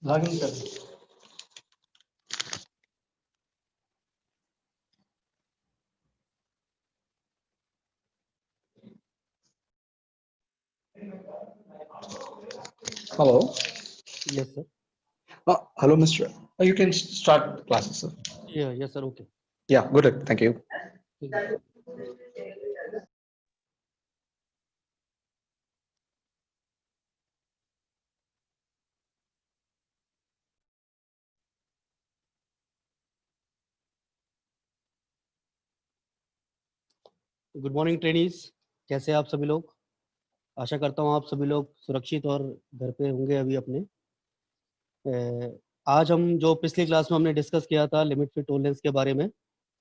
Login कर। Hello. Yes, sir. Hello, Mr. You can start classes, sir. Yeah, yes, sir. Okay. Yeah, good. Thank you. Good morning trainees, कैसे आप सभी लोग? आशा करता हूँ आप सभी लोग सुरक्षित और घर पे होंगे अभी अपने। आज हम जो पिछली क्लास में हमने डिस्कस किया था लिमिट फिट टॉलरेंस के बारे में,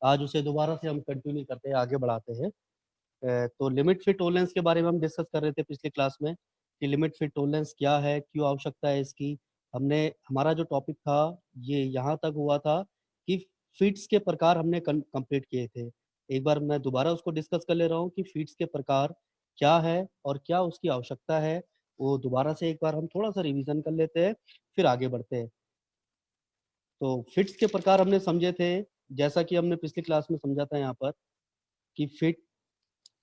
आज उसे दोबारा से हम कंटिन्यू करते हैं, आगे बढ़ाते हैं। तो लिमिट फिट टॉलरेंस के बारे में हम डिस्कस कर रहे थे पिछली क्लास में कि लिमिट फिट टॉलरेंस क्या है, क्यों आवश्यकता है इसकी। हमारा जो टॉपिक था ये यहाँ तक हुआ था कि फिट्स के प्रकार हमने कंप्लीट किए थे। एक बार मैं दोबारा उसको डिस्कस कर ले रहा हूँ कि फिट्स के प्रकार क्या है और क्या उसकी आवश्यकता है। वो दोबारा से एक बार हम थोड़ा सा रिवीजन कर लेते हैं, फिर आगे बढ़ते हैं। तो फिट्स के प्रकार हमने समझे थे, जैसा कि हमने पिछली क्लास में समझा था यहाँ पर कि फिट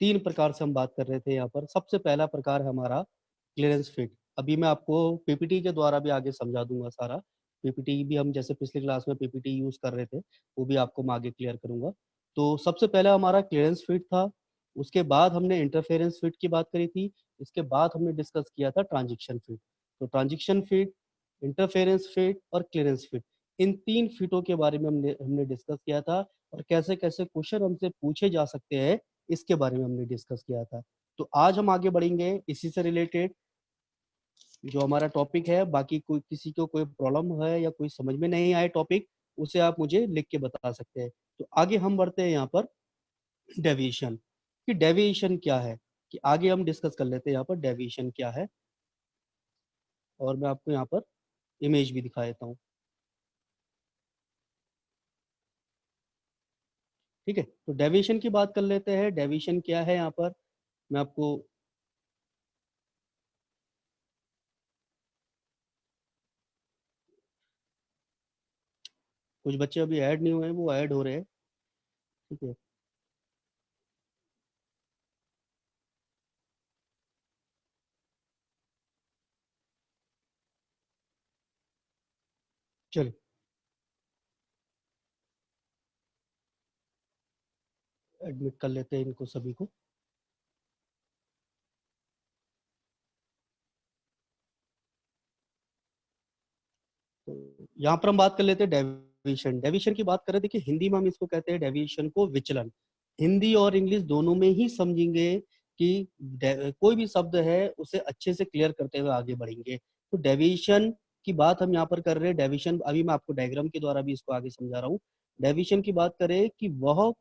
3 प्रकार से हम बात कर रहे थे यहाँ पर। सबसे पहला प्रकार है हमारा क्लियरेंस फिट। अभी मैं आपको पीपीटी के द्वारा भी आगे समझा दूंगा सारा। पीपीटी भी हम जैसे पिछली क्लास में पीपीटी यूज कर रहे थे, वो भी आपको मैं आगे क्लियर करूंगा। तो सबसे पहला हमारा क्लियरेंस फिट था, उसके बाद हमने इंटरफेरेंस फिट की बात करी थी, इसके बाद हमने डिस्कस किया था ट्रांजिशन फिट। तो ट्रांजिशन फिट, इंटरफेरेंस फिट और क्लियरेंस फिट, इन 3 फिटों के बारे में हमने डिस्कस किया था और कैसे कैसे क्वेश्चन हमसे पूछे जा सकते हैं इसके बारे में हमने डिस्कस किया था। तो आज हम आगे बढ़ेंगे इसी से रिलेटेड जो हमारा टॉपिक है। बाकी कोई किसी को कोई प्रॉब्लम है या कोई समझ में नहीं आए टॉपिक, उसे आप मुझे लिख के बता सकते हैं। तो आगे हम बढ़ते हैं यहाँ पर डेविएशन, कि डेविएशन क्या है, कि आगे हम डिस्कस कर लेते हैं यहाँ पर डेविएशन क्या है। और मैं आपको यहाँ पर इमेज भी दिखा देता हूँ, ठीक है। तो डेविएशन की बात कर लेते हैं। डेविएशन क्या है यहाँ पर मैं आपको कुछ बच्चे अभी ऐड नहीं हुए हैं, वो ऐड हो रहे हैं, ठीक है। चलिए एडमिट कर लेते हैं इनको सभी को। तो यहाँ पर हम बात कर लेते हैं डेविएशन। डेविएशन की बात करें, देखिए हिंदी में हम इसको कहते हैं डेविएशन को विचलन। हिंदी और इंग्लिश दोनों में ही समझेंगे कि कोई भी शब्द है उसे अच्छे से क्लियर करते हुए आगे बढ़ेंगे। तो डेविएशन की बात हम यहाँ पर कर रहे हैं। डेविएशन अभी मैं आपको डायग्राम के द्वारा भी इसको आगे समझा रहा हूँ। डेविएशन की बात करें कि वह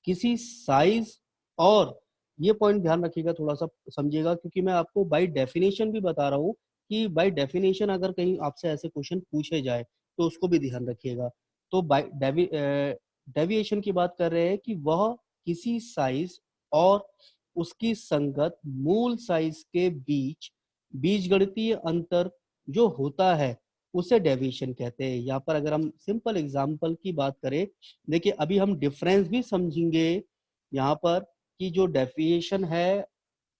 किसी साइज, और ये पॉइंट ध्यान रखिएगा, थोड़ा सा समझिएगा, क्योंकि मैं आपको बाय डेफिनेशन भी बता रहा हूँ कि बाय डेफिनेशन अगर कहीं आपसे ऐसे क्वेश्चन पूछे जाए तो उसको भी ध्यान रखिएगा। तो बाय डेविएशन की बात कर रहे हैं कि वह किसी साइज और उसकी संगत मूल साइज के बीच बीजगणितीय अंतर जो होता है उसे डेविएशन कहते हैं। यहाँ पर अगर हम सिंपल एग्जांपल की बात करें, देखिए अभी हम डिफरेंस भी समझेंगे यहाँ पर कि जो डेफिनेशन है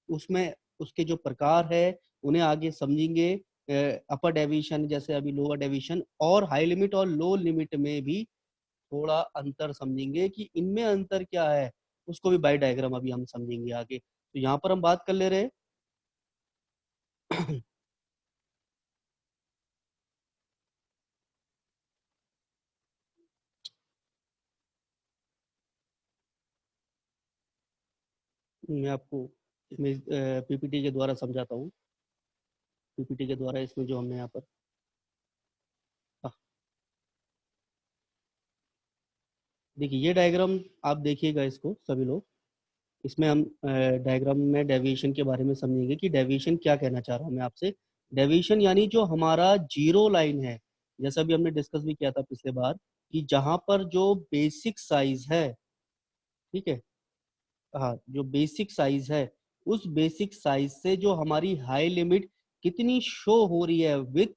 उसमें उसके जो प्रकार है उन्हें आगे समझेंगे। अपर डेविएशन जैसे अभी लोअर डेविएशन, और हाई लिमिट और लो लिमिट में भी थोड़ा अंतर समझेंगे कि इनमें अंतर क्या है, उसको भी बाय डायग्राम अभी हम समझेंगे आगे। तो यहाँ पर हम बात कर ले रहे मैं आपको पीपीटी के द्वारा समझाता हूँ। पीपीटी के द्वारा इसमें जो हमने यहाँ पर देखिए ये डायग्राम आप देखिएगा इसको सभी लोग। इसमें हम डायग्राम में डेविएशन के बारे में समझेंगे कि डेविएशन क्या कहना चाह रहा हूँ मैं आपसे। डेविएशन यानी जो हमारा जीरो लाइन है, जैसा भी हमने डिस्कस भी किया था पिछले बार, कि जहां पर जो बेसिक साइज है, ठीक है, हाँ, जो बेसिक साइज है उस बेसिक साइज से जो हमारी हाई लिमिट कितनी शो हो रही है विथ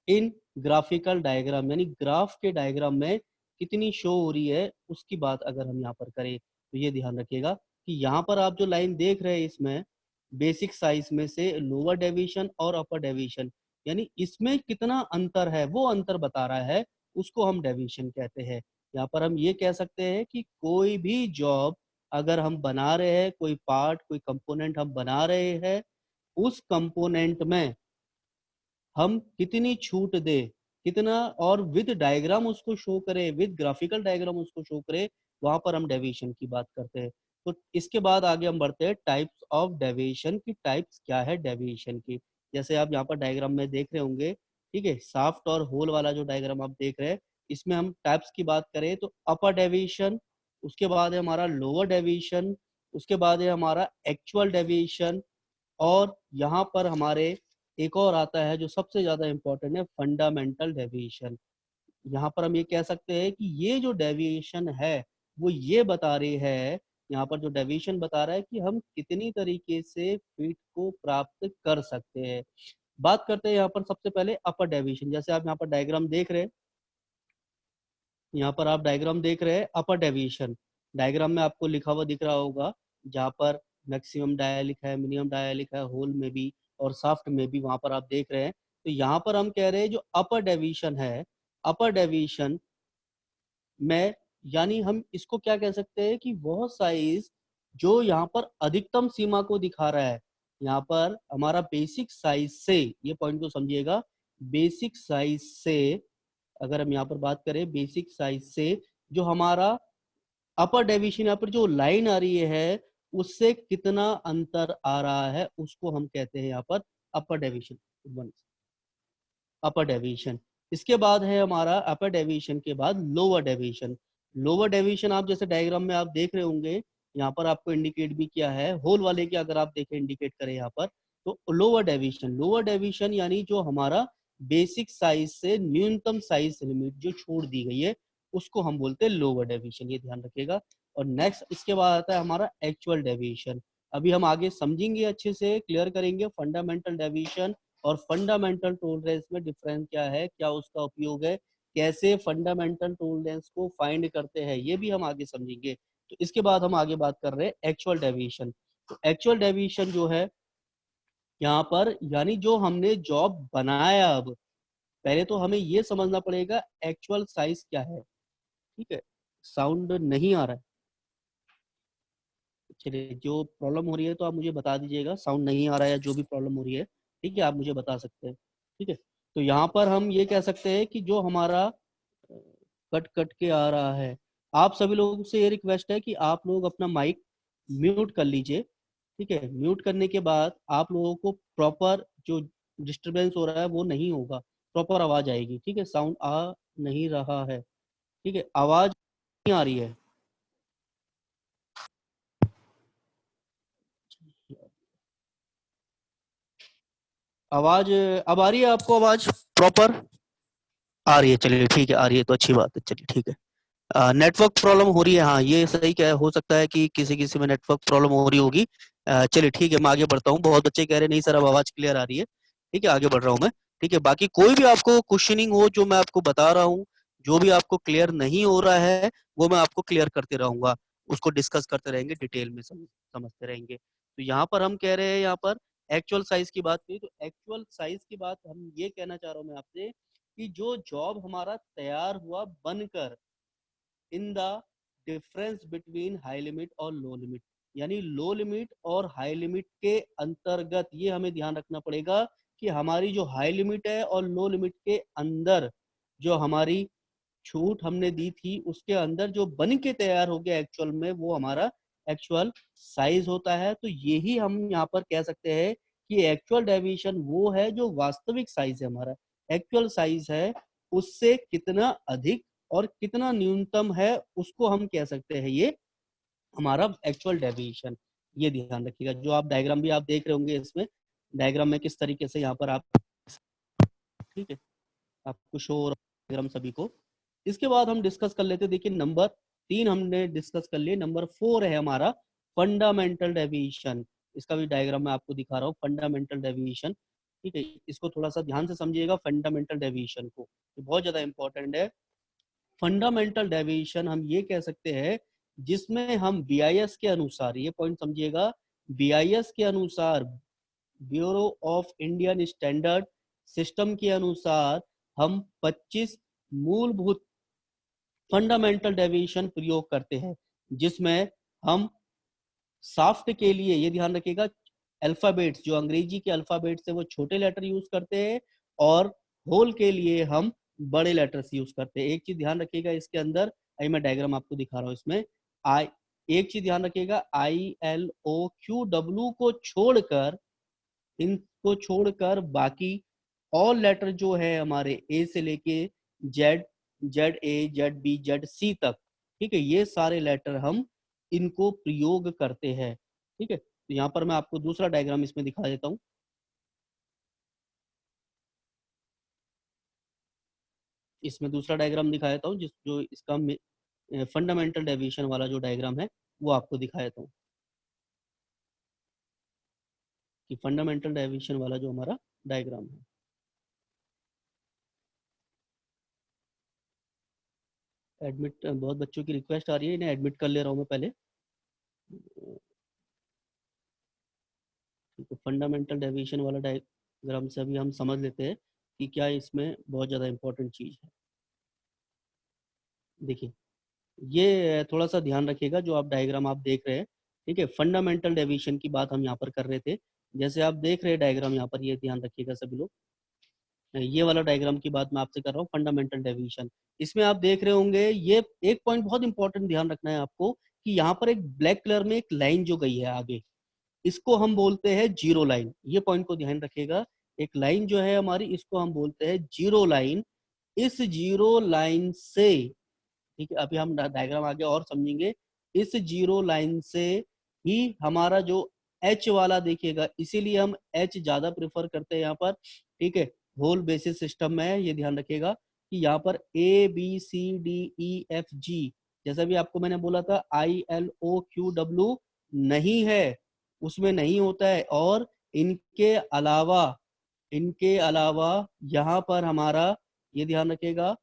इन ग्राफिकल डायग्राम, यानी ग्राफ के डायग्राम में कितनी शो हो रही है, उसकी बात अगर हम यहाँ पर करें तो ये ध्यान रखिएगा कि यहाँ पर आप जो लाइन देख रहे हैं इसमें बेसिक साइज में से लोअर डेविएशन और अपर डेविएशन, यानी इसमें कितना अंतर है वो अंतर बता रहा है, उसको हम डेविएशन कहते हैं। यहाँ पर हम ये कह सकते हैं कि कोई भी जॉब अगर हम बना रहे हैं, कोई पार्ट कोई कंपोनेंट हम बना रहे हैं, उस कंपोनेंट में हम कितनी छूट दे, कितना, और विद डायग्राम उसको शो करे, विद ग्राफिकल डायग्राम उसको शो करे, वहां पर हम डेविएशन की बात करते हैं। तो इसके बाद आगे हम बढ़ते हैं टाइप्स ऑफ डेविएशन की। टाइप्स क्या है डेविएशन की, जैसे आप यहाँ पर डायग्राम में देख रहे होंगे, ठीक है, साफ्ट और होल वाला जो डायग्राम आप देख रहे हैं, इसमें हम टाइप्स की बात करें तो अपर डेविएशन, उसके बाद है हमारा लोअर डेविएशन, उसके बाद है हमारा एक्चुअल डेविएशन, और यहाँ पर हमारे एक और आता है जो सबसे ज्यादा इंपॉर्टेंट है, फंडामेंटल डेविएशन। यहाँ पर हम ये कह सकते हैं कि ये जो डेविएशन है वो ये बता रही है, यहाँ पर जो डेविएशन बता रहा है कि हम कितनी तरीके से फिट को प्राप्त कर सकते हैं। बात करते हैं यहाँ पर सबसे पहले अपर डेविएशन। जैसे आप यहाँ पर डायग्राम देख रहे हैं, यहाँ पर आप डायग्राम देख रहे हैं अपर डेविएशन, डायग्राम में आपको लिखा हुआ दिख रहा होगा, जहाँ पर मैक्सिमम डाया लिखा है, मिनिमम डाया लिखा है, होल में भी और साफ्ट में भी, वहां पर आप देख रहे हैं। तो यहाँ पर हम कह रहे हैं जो अपर डेविएशन है, अपर डेविएशन में, यानी हम इसको क्या कह सकते हैं कि वह साइज जो यहाँ पर अधिकतम सीमा को दिखा रहा है। यहाँ पर हमारा बेसिक साइज से, ये पॉइंट को समझिएगा, बेसिक साइज से अगर हम यहाँ पर बात करें, बेसिक साइज से जो हमारा अपर डेविएशन यहाँ पर जो लाइन आ रही है उससे कितना अंतर आ रहा है, उसको हम कहते हैं यहाँ पर अपर डेविएशन, अपर डेविएशन। इसके बाद है हमारा अपर डेविएशन के बाद लोअर डेविएशन। लोअर डेविएशन आप जैसे डायग्राम में आप देख रहे होंगे, यहाँ पर आपको इंडिकेट भी किया है, होल वाले के अगर आप देखें इंडिकेट करें यहाँ पर, तो लोअर डेविएशन, लोअर डेविएशन यानी जो हमारा बेसिक साइज से न्यूनतम साइज लिमिट जो छोड़ दी गई है उसको हम बोलते हैं लोअर डेविएशन, ये ध्यान रखिएगा। और नेक्स्ट इसके बाद आता है हमारा एक्चुअल डेविएशन। अभी हम आगे समझेंगे, अच्छे से क्लियर करेंगे फंडामेंटल डेविएशन और फंडामेंटल टॉलरेंस में डिफरेंस क्या है, क्या उसका उपयोग है, कैसे फंडामेंटल टॉलरेंस को फाइंड करते हैं, ये भी हम आगे समझेंगे। तो इसके बाद हम आगे बात कर रहे हैं एक्चुअल डेविएशन। तो एक्चुअल डेविएशन जो है यहाँ पर, यानी जो हमने जॉब बनाया, अब पहले तो हमें ये समझना पड़ेगा एक्चुअल साइज क्या है, ठीक है। साउंड नहीं आ रहा है, चलिए, जो प्रॉब्लम हो रही है तो आप मुझे बता दीजिएगा, साउंड नहीं आ रहा है, जो भी प्रॉब्लम हो रही है, ठीक है, आप मुझे बता सकते हैं, ठीक है। तो यहाँ पर हम ये कह सकते हैं कि जो हमारा कट कट के आ रहा है, आप सभी लोगों से ये रिक्वेस्ट है कि आप लोग अपना माइक म्यूट कर लीजिए, ठीक है। म्यूट करने के बाद आप लोगों को प्रॉपर जो डिस्टरबेंस हो रहा है वो नहीं होगा, प्रॉपर आवाज आएगी, ठीक है। साउंड आ नहीं रहा है, ठीक है, आवाज नहीं आ रही है। आवाज अब आ रही है आपको, आवाज प्रॉपर आ रही है, चलिए ठीक है, आ रही है तो अच्छी बात है, चलिए ठीक है। नेटवर्क प्रॉब्लम हो रही है, हाँ ये सही, क्या हो सकता है कि किसी किसी में नेटवर्क प्रॉब्लम हो रही होगी। चलिए ठीक है, मैं आगे बढ़ता हूँ। बहुत बच्चे कह रहे नहीं सर अब आवाज क्लियर आ रही है, ठीक है, आगे बढ़ रहा हूँ मैं, ठीक है। बाकी कोई भी आपको क्वेश्चनिंग हो, जो मैं आपको बता रहा हूँ, जो भी आपको क्लियर नहीं हो रहा है वो मैं आपको क्लियर करते रहूंगा, उसको डिस्कस करते रहेंगे, डिटेल में समझते रहेंगे। तो यहाँ पर हम कह रहे हैं, यहाँ पर एक्चुअल साइज की बात की, तो एक्चुअल साइज की बात हम ये कहना चाह रहा हूँ मैं आपसे कि जो जॉब हमारा तैयार हुआ बनकर, in the difference between high limit और लो लिमिट, यानी लो लिमिट और हाई लिमिट के अंतर्गत, ये हमें ध्यान रखना पड़ेगा कि हमारी जो हाई लिमिट है और लो लिमिट के अंदर जो हमारी छूट हमने दी थी, उसके अंदर जो बन के तैयार हो गया एक्चुअल में, वो हमारा एक्चुअल साइज होता है। तो यही हम यहाँ पर कह सकते हैं कि एक्चुअल डेविएशन वो है जो वास्तविक साइज है, हमारा एक्चुअल साइज है, उससे कितना अधिक और कितना न्यूनतम है उसको हम कह सकते हैं ये हमारा एक्चुअल डेविएशन। ये ध्यान रखिएगा। जो आप डायग्राम भी आप देख रहे होंगे, इसमें डायग्राम में किस तरीके से यहाँ पर आप, ठीक है, आपको शो हो रहा है डायग्राम सभी को, इसके बाद हम डिस्कस कर लेते हैं, देखिए नंबर 3 हमने डिस्कस कर लिए, नंबर 4 है हमारा फंडामेंटल डेविएशन। इसका भी डायग्राम मैं आपको दिखा रहा हूँ, फंडामेंटल डेविएशन। ठीक है, इसको थोड़ा सा ध्यान से समझिएगा फंडामेंटल डेविएशन को, ये बहुत ज्यादा इंपॉर्टेंट है। फंडामेंटल डेविएशन हम ये कह सकते हैं जिसमें हम बीआईएस के अनुसार, ये पॉइंट समझिएगा, बीआईएस के अनुसार, bureau of Indian standard system के अनुसार हम 25 मूलभूत फंडामेंटल डेविएशन प्रयोग करते हैं, जिसमें हम साफ्ट के लिए, ये ध्यान रखिएगा, अल्फाबेट्स, जो अंग्रेजी के अल्फाबेट्स है वो छोटे लेटर यूज करते हैं, और होल के लिए हम बड़े लेटर्स यूज करते हैं। एक चीज ध्यान रखिएगा इसके अंदर, आई मैं डायग्राम आपको दिखा रहा हूँ इसमें, आई, एक चीज ध्यान रखिएगा, ILOQW को छोड़कर, इनको छोड़कर बाकी ऑल लेटर जो है हमारे ए से लेके जेड, ZA, ZB, ZC तक, ठीक है, ये सारे लेटर हम इनको प्रयोग करते हैं। ठीक है, तो यहाँ पर मैं आपको दूसरा डायग्राम इसमें दिखा देता हूँ। इसमें दूसरा डायग्राम दिखा देता हूँ, जिस जो इसका फंडामेंटल डेविएशन वाला जो डायग्राम है वो आपको दिखा देता हूँ, कि फंडामेंटल डेविएशन वाला जो हमारा डायग्राम है। एडमिट, बहुत बच्चों की रिक्वेस्ट आ रही है, इन्हें एडमिट कर ले रहा हूँ मैं पहले। ठीक है, फंडामेंटल डेविएशन वाला डायग्राम से अभी हम समझ लेते हैं कि क्या इसमें बहुत ज़्यादा इंपॉर्टेंट चीज़ है। देखिए, ये थोड़ा सा ध्यान रखिएगा जो आप डायग्राम आप देख रहे हैं। ठीक है, फंडामेंटल डेविएशन की बात हम यहाँ पर कर रहे थे, जैसे आप देख रहे हैं डायग्राम यहाँ पर, ये ध्यान रखिएगा सभी लोग, ये वाला डायग्राम की बात मैं आपसे कर रहा हूँ, फंडामेंटल डेविएशन। इसमें आप देख रहे होंगे, ये एक पॉइंट बहुत इंपॉर्टेंट ध्यान रखना है आपको, कि यहाँ पर एक ब्लैक कलर में एक लाइन जो गई है आगे, इसको हम बोलते हैं जीरो लाइन। ये पॉइंट को ध्यान रखिएगा, एक लाइन जो है हमारी, इसको हम बोलते हैं जीरो लाइन। इस जीरो लाइन से, ठीक है, अभी हम डायग्राम आगे और समझेंगे, इस जीरो लाइन से ही हमारा जो एच वाला देखिएगा, इसीलिए हम एच ज्यादा प्रेफर करते हैं यहाँ पर। ठीक है, होल बेसिस सिस्टम में है, ये ध्यान रखिएगा कि यहाँ पर ABCDEFG, जैसा भी आपको मैंने बोला था, ILOQW नहीं है, उसमें नहीं होता है। और इनके अलावा यहाँ पर हमारा, ये ध्यान रखिएगा,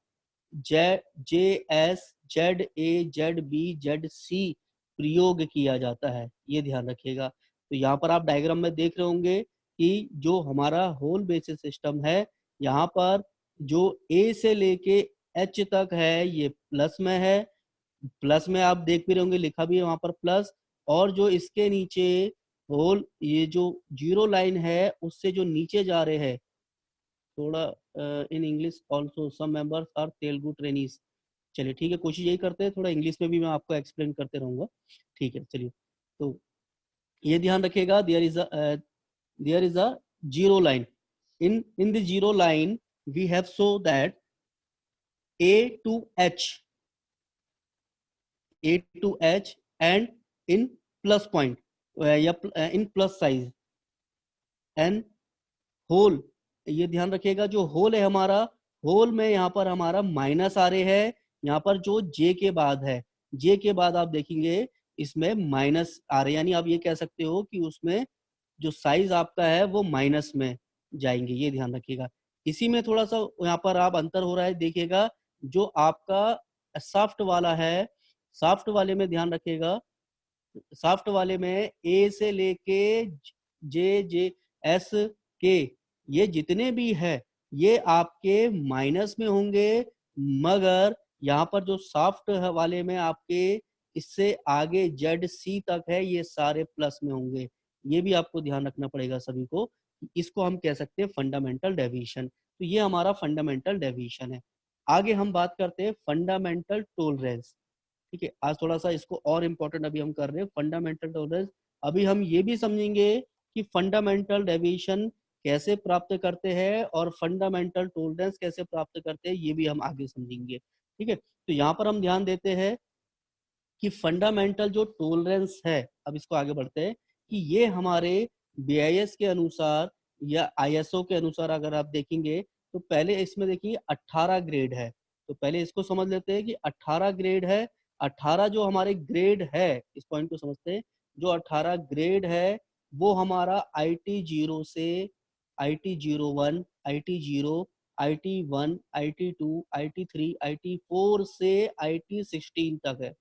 JS, ZA, ZB, ZC प्रयोग किया जाता है, ये ध्यान रखिएगा। तो यहाँ पर आप डायग्राम में देख रहे होंगे कि जो हमारा होल बेसिस सिस्टम है, यहाँ पर जो A से लेके H तक है ये प्लस में है, प्लस में आप देख भी रहे होंगे लिखा भी है वहां पर प्लस, और जो इसके नीचे होल, ये जो जीरो लाइन है उससे जो नीचे जा रहे हैं, थोड़ा in English also some members are Telugu trainees. चलिए ठीक है, कोशिश यही करते हैं, थोड़ा इंग्लिश में भी मैं आपको एक्सप्लेन करते रहूंगा। ठीक है, चलिए, तो ये ध्यान रखिएगा, there is a zero line, in the zero line we have so that A to H, and in plus point, या in plus size, and hole, ये ध्यान रखिएगा, जो होल है हमारा, होल में यहाँ पर हमारा माइनस आ रहे हैं, यहाँ पर जो जे के बाद है, जे के बाद आप देखेंगे इसमें माइनस आ रहे हैं, यानी आप ये कह सकते हो कि उसमें जो साइज आपका है वो माइनस में जाएंगे, ये ध्यान रखिएगा। इसी में थोड़ा सा यहाँ पर आप अंतर हो रहा है, देखिएगा, जो आपका सॉफ्ट वाला है, सॉफ्ट वाले में ध्यान रखिएगा, सॉफ्ट वाले में ए से लेके JS के, ये जितने भी है ये आपके माइनस में होंगे, मगर यहाँ पर जो सॉफ्ट वाले में आपके इससे आगे ZC तक है, ये सारे प्लस में होंगे। ये भी आपको ध्यान रखना पड़ेगा सभी को, इसको हम कह सकते हैं फंडामेंटल डेविएशन। तो ये हमारा फंडामेंटल डेविएशन है। आगे हम बात करते हैं फंडामेंटल टॉलरेंस। ठीक है, आज थोड़ा सा इसको और इम्पोर्टेंट अभी हम कर रहे हैं, फंडामेंटल टॉलरेंस। अभी हम ये भी समझेंगे कि फंडामेंटल डेविएशन कैसे प्राप्त करते हैं और फंडामेंटल टॉलरेंस कैसे प्राप्त करते हैं, ये भी हम आगे समझेंगे। ठीक है, तो यहाँ पर हम ध्यान देते हैं कि फंडामेंटल जो टॉलरेंस है, अब इसको आगे बढ़ते हैं, कि ये हमारे BIS के अनुसार या ISO के अनुसार अगर आप देखेंगे, तो पहले इसमें देखिए 18 ग्रेड है। तो पहले इसको समझ लेते हैं कि 18 ग्रेड है। 18 जो हमारे ग्रेड है, इस पॉइंट को समझते हैं। जो 18 ग्रेड है वो हमारा IT 0 से IT 01, IT 0, IT 1, IT 2, IT 3, IT 4 से IT 16 तक है।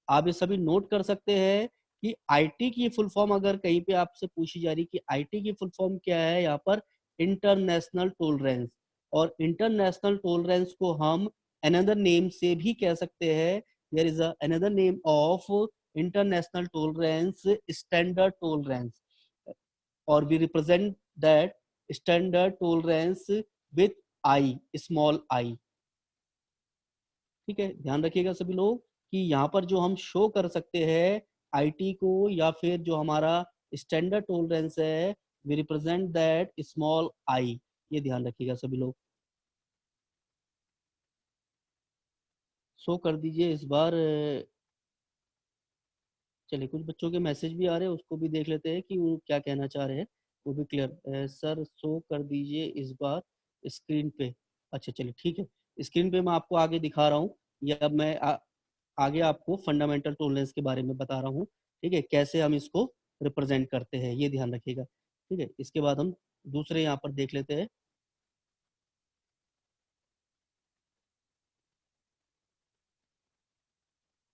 आप ये सभी नोट कर सकते हैं कि आईटी की फुल फॉर्म अगर कहीं पे आपसे पूछी जा रही कि आईटी की फुल फॉर्म क्या है, यहाँ पर इंटरनेशनल टॉलरेंस। और इंटरनेशनल टॉलरेंस को हम अनदर नेम से भी कह सकते हैं। There is another name of international tolerance, standard tolerance, और we represent that standard tolerance with i, small i. ठीक है, ध्यान रखिएगा सभी लोग कि यहाँ पर जो हम शो कर सकते हैं आईटी को, या फिर जो हमारा स्टैंडर्ड टॉलरेंस है, we represent that small I. ये ध्यान रखिएगा सभी लोग। शो कर दीजिए इस बार। चलिए, कुछ बच्चों के मैसेज भी आ रहे हैं, उसको भी देख लेते हैं कि वो क्या कहना चाह रहे हैं, वो भी क्लियर। सर शो कर दीजिए इस बार स्क्रीन पे। अच्छा चलिए ठीक है, स्क्रीन पे मैं आपको आगे दिखा रहा हूँ। या मैं आगे आपको फंडामेंटल टॉलरेंस के बारे में बता रहा हूँ। ठीक है, कैसे हम इसको रिप्रेजेंट करते हैं, ये ध्यान रखिएगा। ठीक है, इसके बाद हम दूसरे यहाँ पर देख लेते हैं।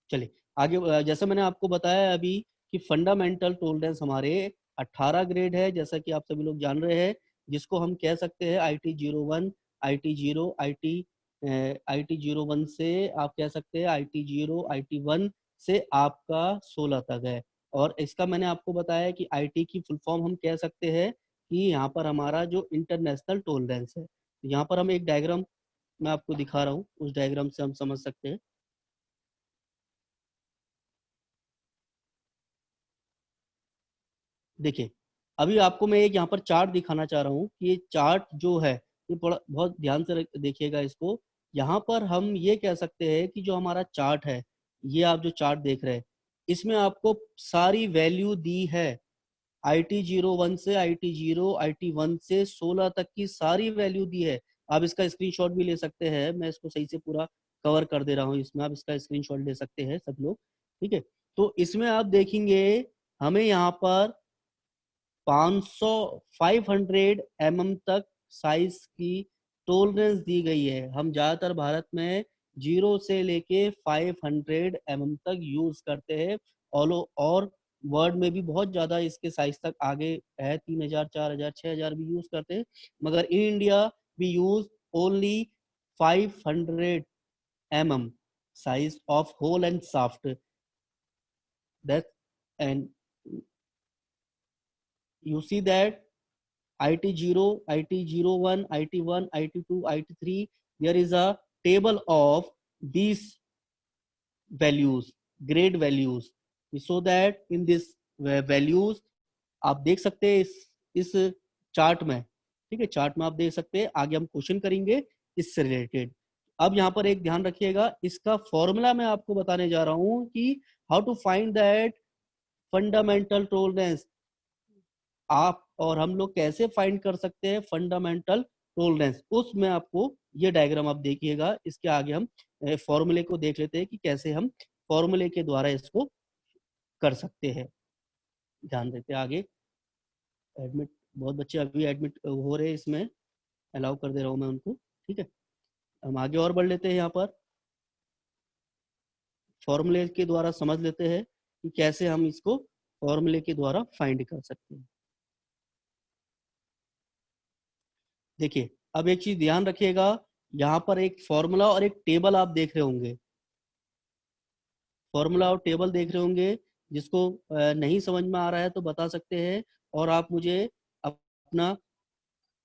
चलिए आगे, जैसा मैंने आपको बताया अभी कि फंडामेंटल टॉलरेंस हमारे 18 ग्रेड है, जैसा कि आप सभी लोग जान रहे हैं, जिसको हम कह सकते हैं IT 01, IT 0, IT 01 से आप कह सकते हैं IT 0, IT 1 से आपका 16 तक है। और इसका मैंने आपको बताया कि IT की फुल फॉर्म हम कह सकते हैं कि यहाँ पर हमारा जो इंटरनेशनल टॉलरेंस है। यहाँ पर हम एक डायग्राम मैं आपको दिखा रहा हूँ, उस डायग्राम से हम समझ सकते हैं। देखिए, अभी आपको मैं एक यहाँ पर चार्ट दिखाना चाह रहा हूँ कि ये चार्ट जो है, ये बड़ा बहुत ध्यान से देखिएगा इसको। यहाँ पर हम ये कह सकते हैं कि जो हमारा चार्ट है, ये आप जो चार्ट देख रहे हैं, इसमें आपको सारी वैल्यू दी है। IT 01 से IT 1 से 16 तक की सारी वैल्यू दी है। आप इसका स्क्रीनशॉट भी ले सकते हैं, मैं इसको सही से पूरा कवर कर दे रहा हूँ इसमें, आप इसका स्क्रीनशॉट ले सकते हैं सब लोग। ठीक है, तो इसमें आप देखेंगे हमें यहाँ पर 500 500 mm तक साइज की टॉलरेंस दी गई है। हम ज्यादातर भारत में 0 से लेके 500 mm तक यूज करते हैं। और वर्ल्ड में भी बहुत ज्यादा इसके साइज तक आगे है, 3000, 4000, 6000 भी यूज करते हैं। मगर in India we use only 500 mm size of whole and shaft. That, and you see that IT 0, IT 01, IT 1, IT 2, IT 3, there is a table of these values, grade values. So that in this values आप देख सकते हैं इस chart में। ठीक है, chart में आप देख सकते हैं। आगे हम क्वेश्चन करेंगे इससे रिलेटेड। अब यहाँ पर एक ध्यान रखिएगा, इसका फॉर्मूला मैं आपको बताने जा रहा हूँ कि how to find that fundamental tolerance. आप और हम लोग कैसे फाइंड कर सकते हैं फंडामेंटल टॉलरेंस, उसमें आपको ये डायग्राम आप देखिएगा। इसके आगे हम फॉर्मूले को देख लेते हैं कि कैसे हम फॉर्मूले के द्वारा इसको कर सकते हैं। ध्यान देते हैं आगे। एडमिट, बहुत बच्चे अभी एडमिट हो रहे हैं, इसमें अलाउ कर दे रहा हूँ मैं उनको। ठीक है, हम आगे और बढ़ लेते हैं। यहाँ पर फॉर्मूले के द्वारा समझ लेते हैं कि कैसे हम इसको फॉर्मूले के द्वारा फाइंड कर सकते हैं। देखिए, अब एक चीज ध्यान रखिएगा, यहाँ पर एक फॉर्मूला और एक टेबल आप देख रहे होंगे। फॉर्मूला और टेबल देख रहे होंगे। जिसको नहीं समझ में आ रहा है तो बता सकते हैं, और आप मुझे अपना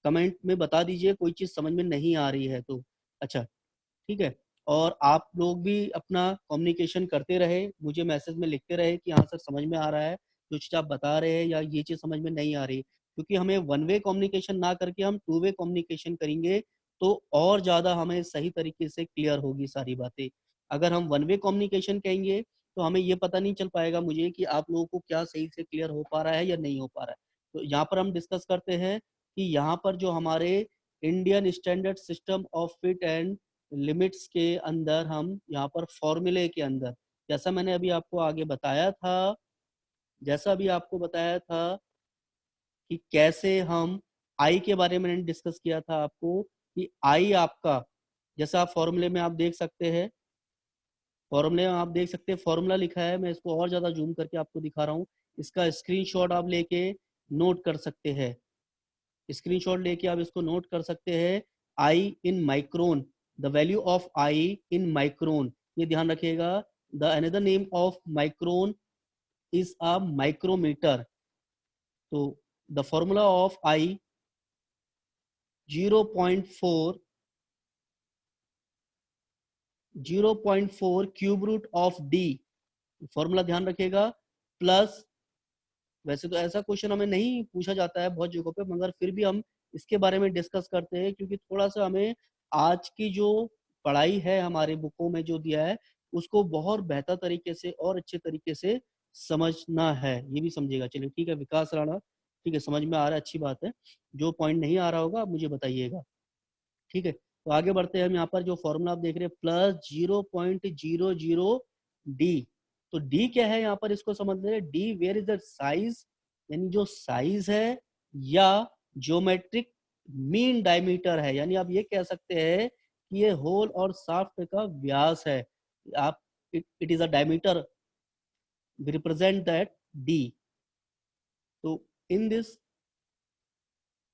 कमेंट में बता दीजिए कोई चीज समझ में नहीं आ रही है तो। अच्छा ठीक है, और आप लोग भी अपना कम्युनिकेशन करते रहे, मुझे मैसेज में लिखते रहे कि हाँ सर समझ में आ रहा है, जो चीज आप बता रहे हैं, या ये चीज समझ में नहीं आ रही। क्योंकि हमें वन वे कम्युनिकेशन ना करके हम टू वे कम्युनिकेशन करेंगे तो और ज्यादा हमें सही तरीके से क्लियर होगी सारी बातें। अगर हम वन वे कम्युनिकेशन कहेंगे तो हमें ये पता नहीं चल पाएगा मुझे कि आप लोगों को क्या सही से क्लियर हो पा रहा है या नहीं हो पा रहा है। तो यहाँ पर हम डिस्कस करते हैं कि यहाँ पर जो हमारे Indian standard system of fit and limits के अंदर हम यहाँ पर फॉर्मूले के अंदर, जैसा मैंने अभी आपको आगे बताया था, जैसा अभी आपको बताया था कि कैसे हम आई के बारे में डिस्कस किया था आपको कि आई आपका, जैसा आप फॉर्मूले में आप देख सकते हैं, फॉर्मूले में आप देख सकते हैं फॉर्मूला लिखा है, मैं इसको और ज़्यादा जूम करके आपको दिखा रहा हूँ, इसका स्क्रीनशॉट आप लेके नोट कर सकते हैं, स्क्रीनशॉट लेके आप इसको नोट कर सकते हैं। I in micron, the value of i in micron, ये ध्यान रखिएगा, the another name of micron is a micrometre. तो the formula of i 0.4 cube root of d, formula ध्यान रखिएगा, प्लस, वैसे तो ऐसा क्वेश्चन हमें नहीं पूछा जाता है बहुत जगहों पे, मगर फिर भी हम इसके बारे में डिस्कस करते हैं क्योंकि थोड़ा सा हमें आज की जो पढ़ाई है हमारे बुकों में जो दिया है उसको बहुत बेहतर तरीके से और अच्छे तरीके से समझना है, ये भी समझिएगा। चलिए ठीक है विकास राणा, ठीक है समझ में आ रहा है, अच्छी बात है। जो पॉइंट नहीं आ रहा होगा आप मुझे बताइएगा, ठीक है। तो आगे बढ़ते हैं हम, यहाँ पर जो फॉर्मूला आप देख रहे हैं प्लस 0.00 डी, तो डी क्या है यहाँ पर इसको समझ रहे हैं, D where is the size, यानी जो साइज है, या ज्योमेट्रिक मीन डायमीटर है, यानी आप ये कह सकते हैं कि ये होल और शाफ्ट का व्यास है, आप it is a diameter, we represent that d. तो in this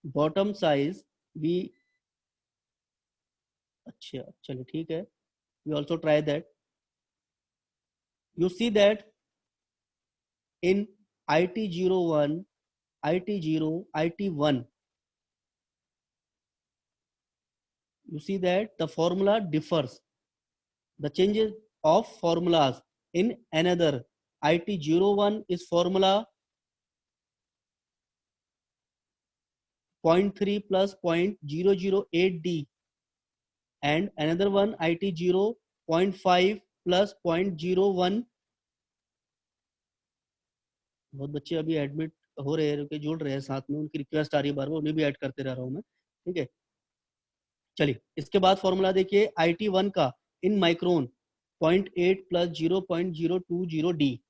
bottom size we, अच्छा चलिए ठीक है, we also try that, you see that in IT01, IT0, IT1, you see that the formula differs, the changes of formulas in another, IT01 is formula 0.3 plus 0.008D, and another one IT0 0.5 plus 0.01, बहुत बच्चे अभी admit हो रहे हैं, रुके जुड़ रहे हैं साथ में, उनकी रिक्वेस्ट आ रही है बार बार, उन्हें भी ऐड करते रह रहा हूँ मैं, ठीक है। चलिए इसके बाद फॉर्मूला देखिए IT1 का, in micron 0.8 plus 0.020 d,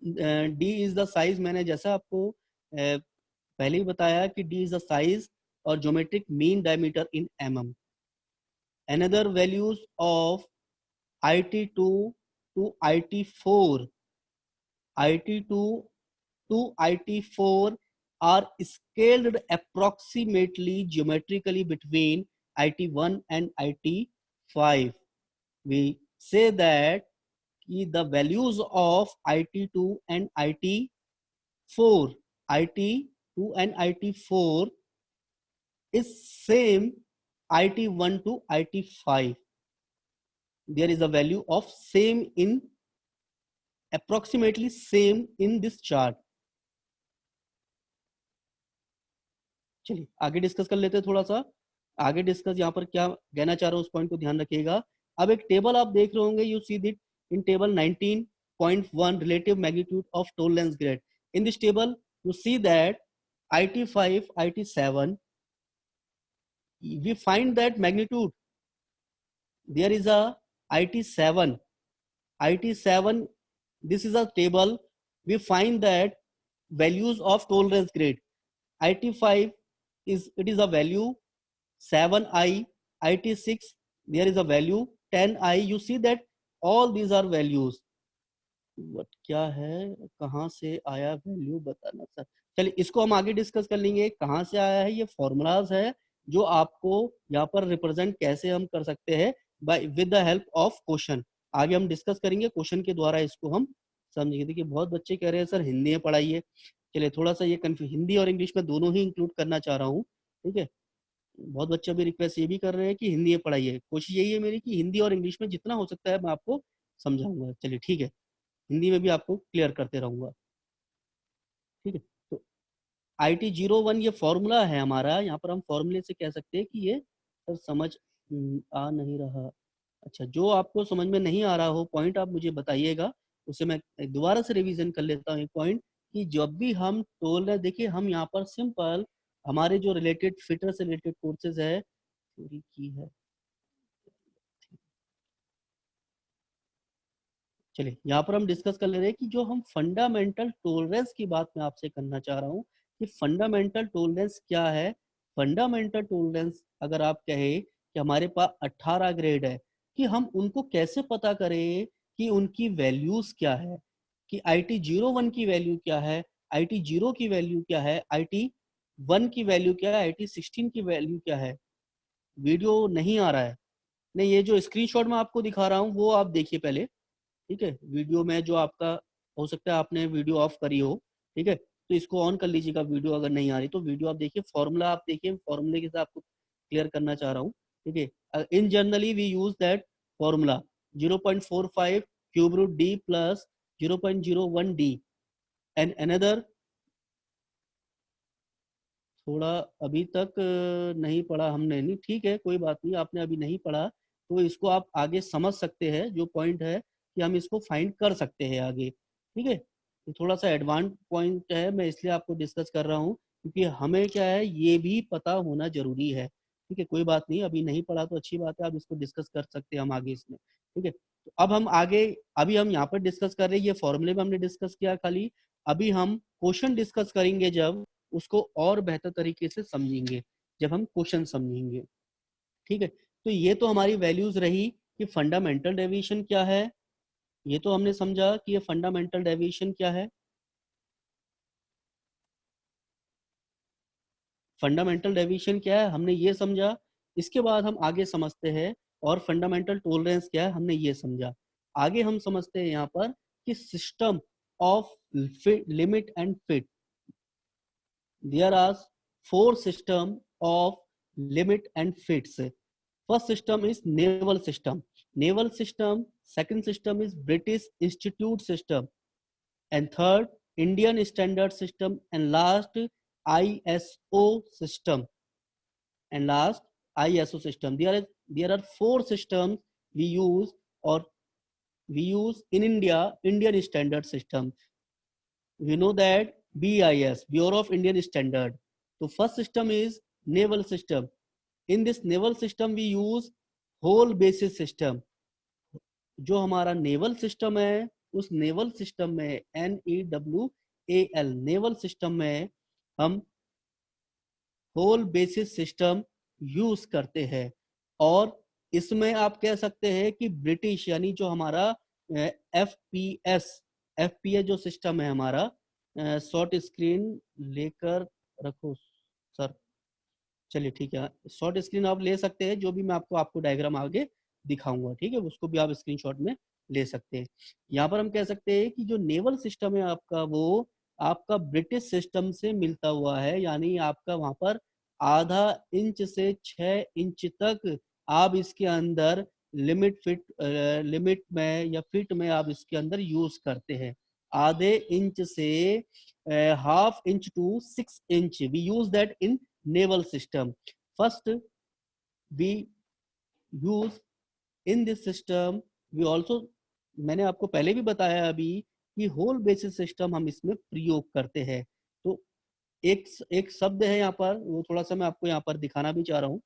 d is the size, मैंने जैसा आपको पहले ही बताया कि डी इज द साइज और geometric mean diameter in mm। Another values of IT2 to IT4, IT2 to IT4 are scaled approximately geometrically between IT1 and IT5. We say that the values of IT2 and IT4, IT2 and IT4 is same IT1 to IT5. There is a value of same in, approximately same in this chart. चलिए आगे discuss कर लेते हैं थोड़ा सा, आगे discuss यहाँ पर क्या कहना चाह रहा हूँ उस पॉइंट को ध्यान रखिएगा। अब एक टेबल आप देख रहे होंगे, you see that in table 19.1 relative magnitude of tolerance grade. In this table you see that IT5, IT7, we find that magnitude, there is a IT7, this is a table, we find that values of tolerance grade, IT5 is, it is a value 7i, IT6 there is a value 10i, you see that all these are values, what क्या है, कहाँ से आया value बताना sir. चलिए इसको हम आगे डिस्कस कर लेंगे, कहाँ से आया है, ये फॉर्मूलाज है जो आपको यहाँ पर रिप्रेजेंट कैसे हम कर सकते हैं by with the help of question, आगे हम डिस्कस करेंगे क्वेश्चन के द्वारा इसको हम समझेंगे। देखिए बहुत बच्चे कह रहे हैं सर हिंदी में पढ़ाइए, चलिए थोड़ा सा ये कंफ्यूज, हिंदी और इंग्लिश में दोनों ही इंक्लूड करना चाह रहा हूँ, ठीक है। बहुत बच्चे अभी रिक्वेस्ट ये भी कर रहे हैं कि हिंदी में पढ़ाइए, कोशिश यही है मेरी कि हिंदी और इंग्लिश में जितना हो सकता है मैं आपको समझाऊंगा। चलिए ठीक है, हिंदी में भी आपको क्लियर करते रहूंगा, ठीक है। तो IT01 ये फॉर्मूला है हमारा, यहाँ पर हम फॉर्मूले से कह सकते हैं कि ये सर समझ आ नहीं रहा, अच्छा जो आपको समझ में नहीं आ रहा हो पॉइंट आप मुझे बताइएगा, उसे मैं दोबारा से रिवीजन कर लेता हूँ एक पॉइंट, कि जब भी हम टोल रहे, देखिए हम यहाँ पर सिंपल हमारे जो रिलेटेड फिटर से रिलेटेड कोर्सेज है, पूरी की है, चलिए यहाँ पर हम डिस्कस कर ले रहे हैं कि जो हम फंडामेंटल टॉलरेंस की बात मैं आपसे करना चाह रहा हूँ कि फंडामेंटल टॉलरेंस क्या है। फंडामेंटल टॉलरेंस अगर आप कहें कि हमारे पास 18 ग्रेड है, कि हम उनको कैसे पता करें कि उनकी वैल्यूज क्या है, कि IT01 की वैल्यू क्या है, IT0 की वैल्यू क्या है, IT1 की वैल्यू क्या है, IT16 की वैल्यू क्या है। वीडियो नहीं आ रहा है, नहीं, ये जो स्क्रीनशॉट मैं आपको दिखा रहा हूँ वो आप देखिए पहले, ठीक है। वीडियो में जो आपका हो सकता है आपने वीडियो ऑफ करी हो, ठीक है, तो इसको ऑन कर लीजिएगा। वीडियो अगर नहीं आ रही तो वीडियो आप देखिए, फॉर्मूला आप देखिए, फॉर्मूले के साथ आपको क्लियर करना चाह रहा हूँ, ठीक है। In generally we use that formula 0.45 cube root D plus 0.01 D and another. थोड़ा अभी तक नहीं पढ़ा हमने, नहीं, ठीक है, कोई बात नहीं, आपने अभी नहीं पढ़ा तो इसको आप आगे समझ सकते हैं। जो पॉइंट है कि हम इसको फाइंड कर सकते हैं आगे, ठीक है। ये थोड़ा सा एडवांस पॉइंट है, मैं इसलिए आपको डिस्कस कर रहा हूँ क्योंकि हमें क्या है ये भी पता होना जरूरी है, ठीक है। कोई बात नहीं, अभी नहीं पढ़ा तो अच्छी बात है, आप इसको डिस्कस कर सकते हैं हम आगे इसमें, ठीक है। तो अब हम आगे, अभी हम यहाँ पर डिस्कस कर रहे हैं, ये फॉर्मूले में हमने डिस्कस किया खाली। अभी हम क्वेश्चन डिस्कस करेंगे, जब उसको और बेहतर तरीके से समझेंगे, जब हम क्वेश्चन समझेंगे, ठीक है। तो ये तो हमारी वैल्यूज रही कि फंडामेंटल डेविएशन क्या है, ये तो हमने समझा कि ये फंडामेंटल डेविएशन क्या है। फंडामेंटल डेविएशन क्या है हमने ये समझा। इसके बाद हम आगे समझते हैं, और फंडामेंटल टॉलरेंस क्या है हमने ये समझा। आगे हम समझते हैं यहाँ पर कि system of limit and fit. There are four system of limit and fits. First system is naval system. Naval system. Second system is British Institute system. And third, Indian Standard System. And last, ISO system. And last, ISO system. There are four systems we use, or we use in India, Indian Standard System. We know that BIS, Bureau of Indian Standard. So first system is naval system. In this naval system we use whole basis system. जो हमारा naval system है, उस naval system में NEWAL naval system में हम whole basis system use करते हैं। और इसमें आप कह सकते हैं कि ब्रिटिश, यानी जो हमारा FPS जो सिस्टम है हमारा, शॉर्ट स्क्रीन लेकर रखो सर, चलिए ठीक है, शॉर्ट स्क्रीन आप ले सकते हैं, जो भी मैं आपको डायग्राम आगे दिखाऊंगा, ठीक है, उसको भी आप स्क्रीनशॉट में ले सकते हैं। यहाँ पर हम कह सकते हैं कि जो नेवल सिस्टम है आपका, वो आपका ब्रिटिश सिस्टम से मिलता हुआ है, यानी आपका वहां पर आधा इंच से 6 इंच तक आप इसके अंदर लिमिट में या फिट में आप इसके अंदर यूज करते हैं। आधे इंच से half inch to 6 inch we use that in naval system. First, we use in this system, we also, मैंने आपको पहले भी बताया अभी कि होल बेसिस सिस्टम हम इसमें प्रयोग करते हैं। तो एक एक शब्द है यहाँ पर, वो थोड़ा सा मैं आपको यहाँ पर दिखाना भी चाह रहा हूँ।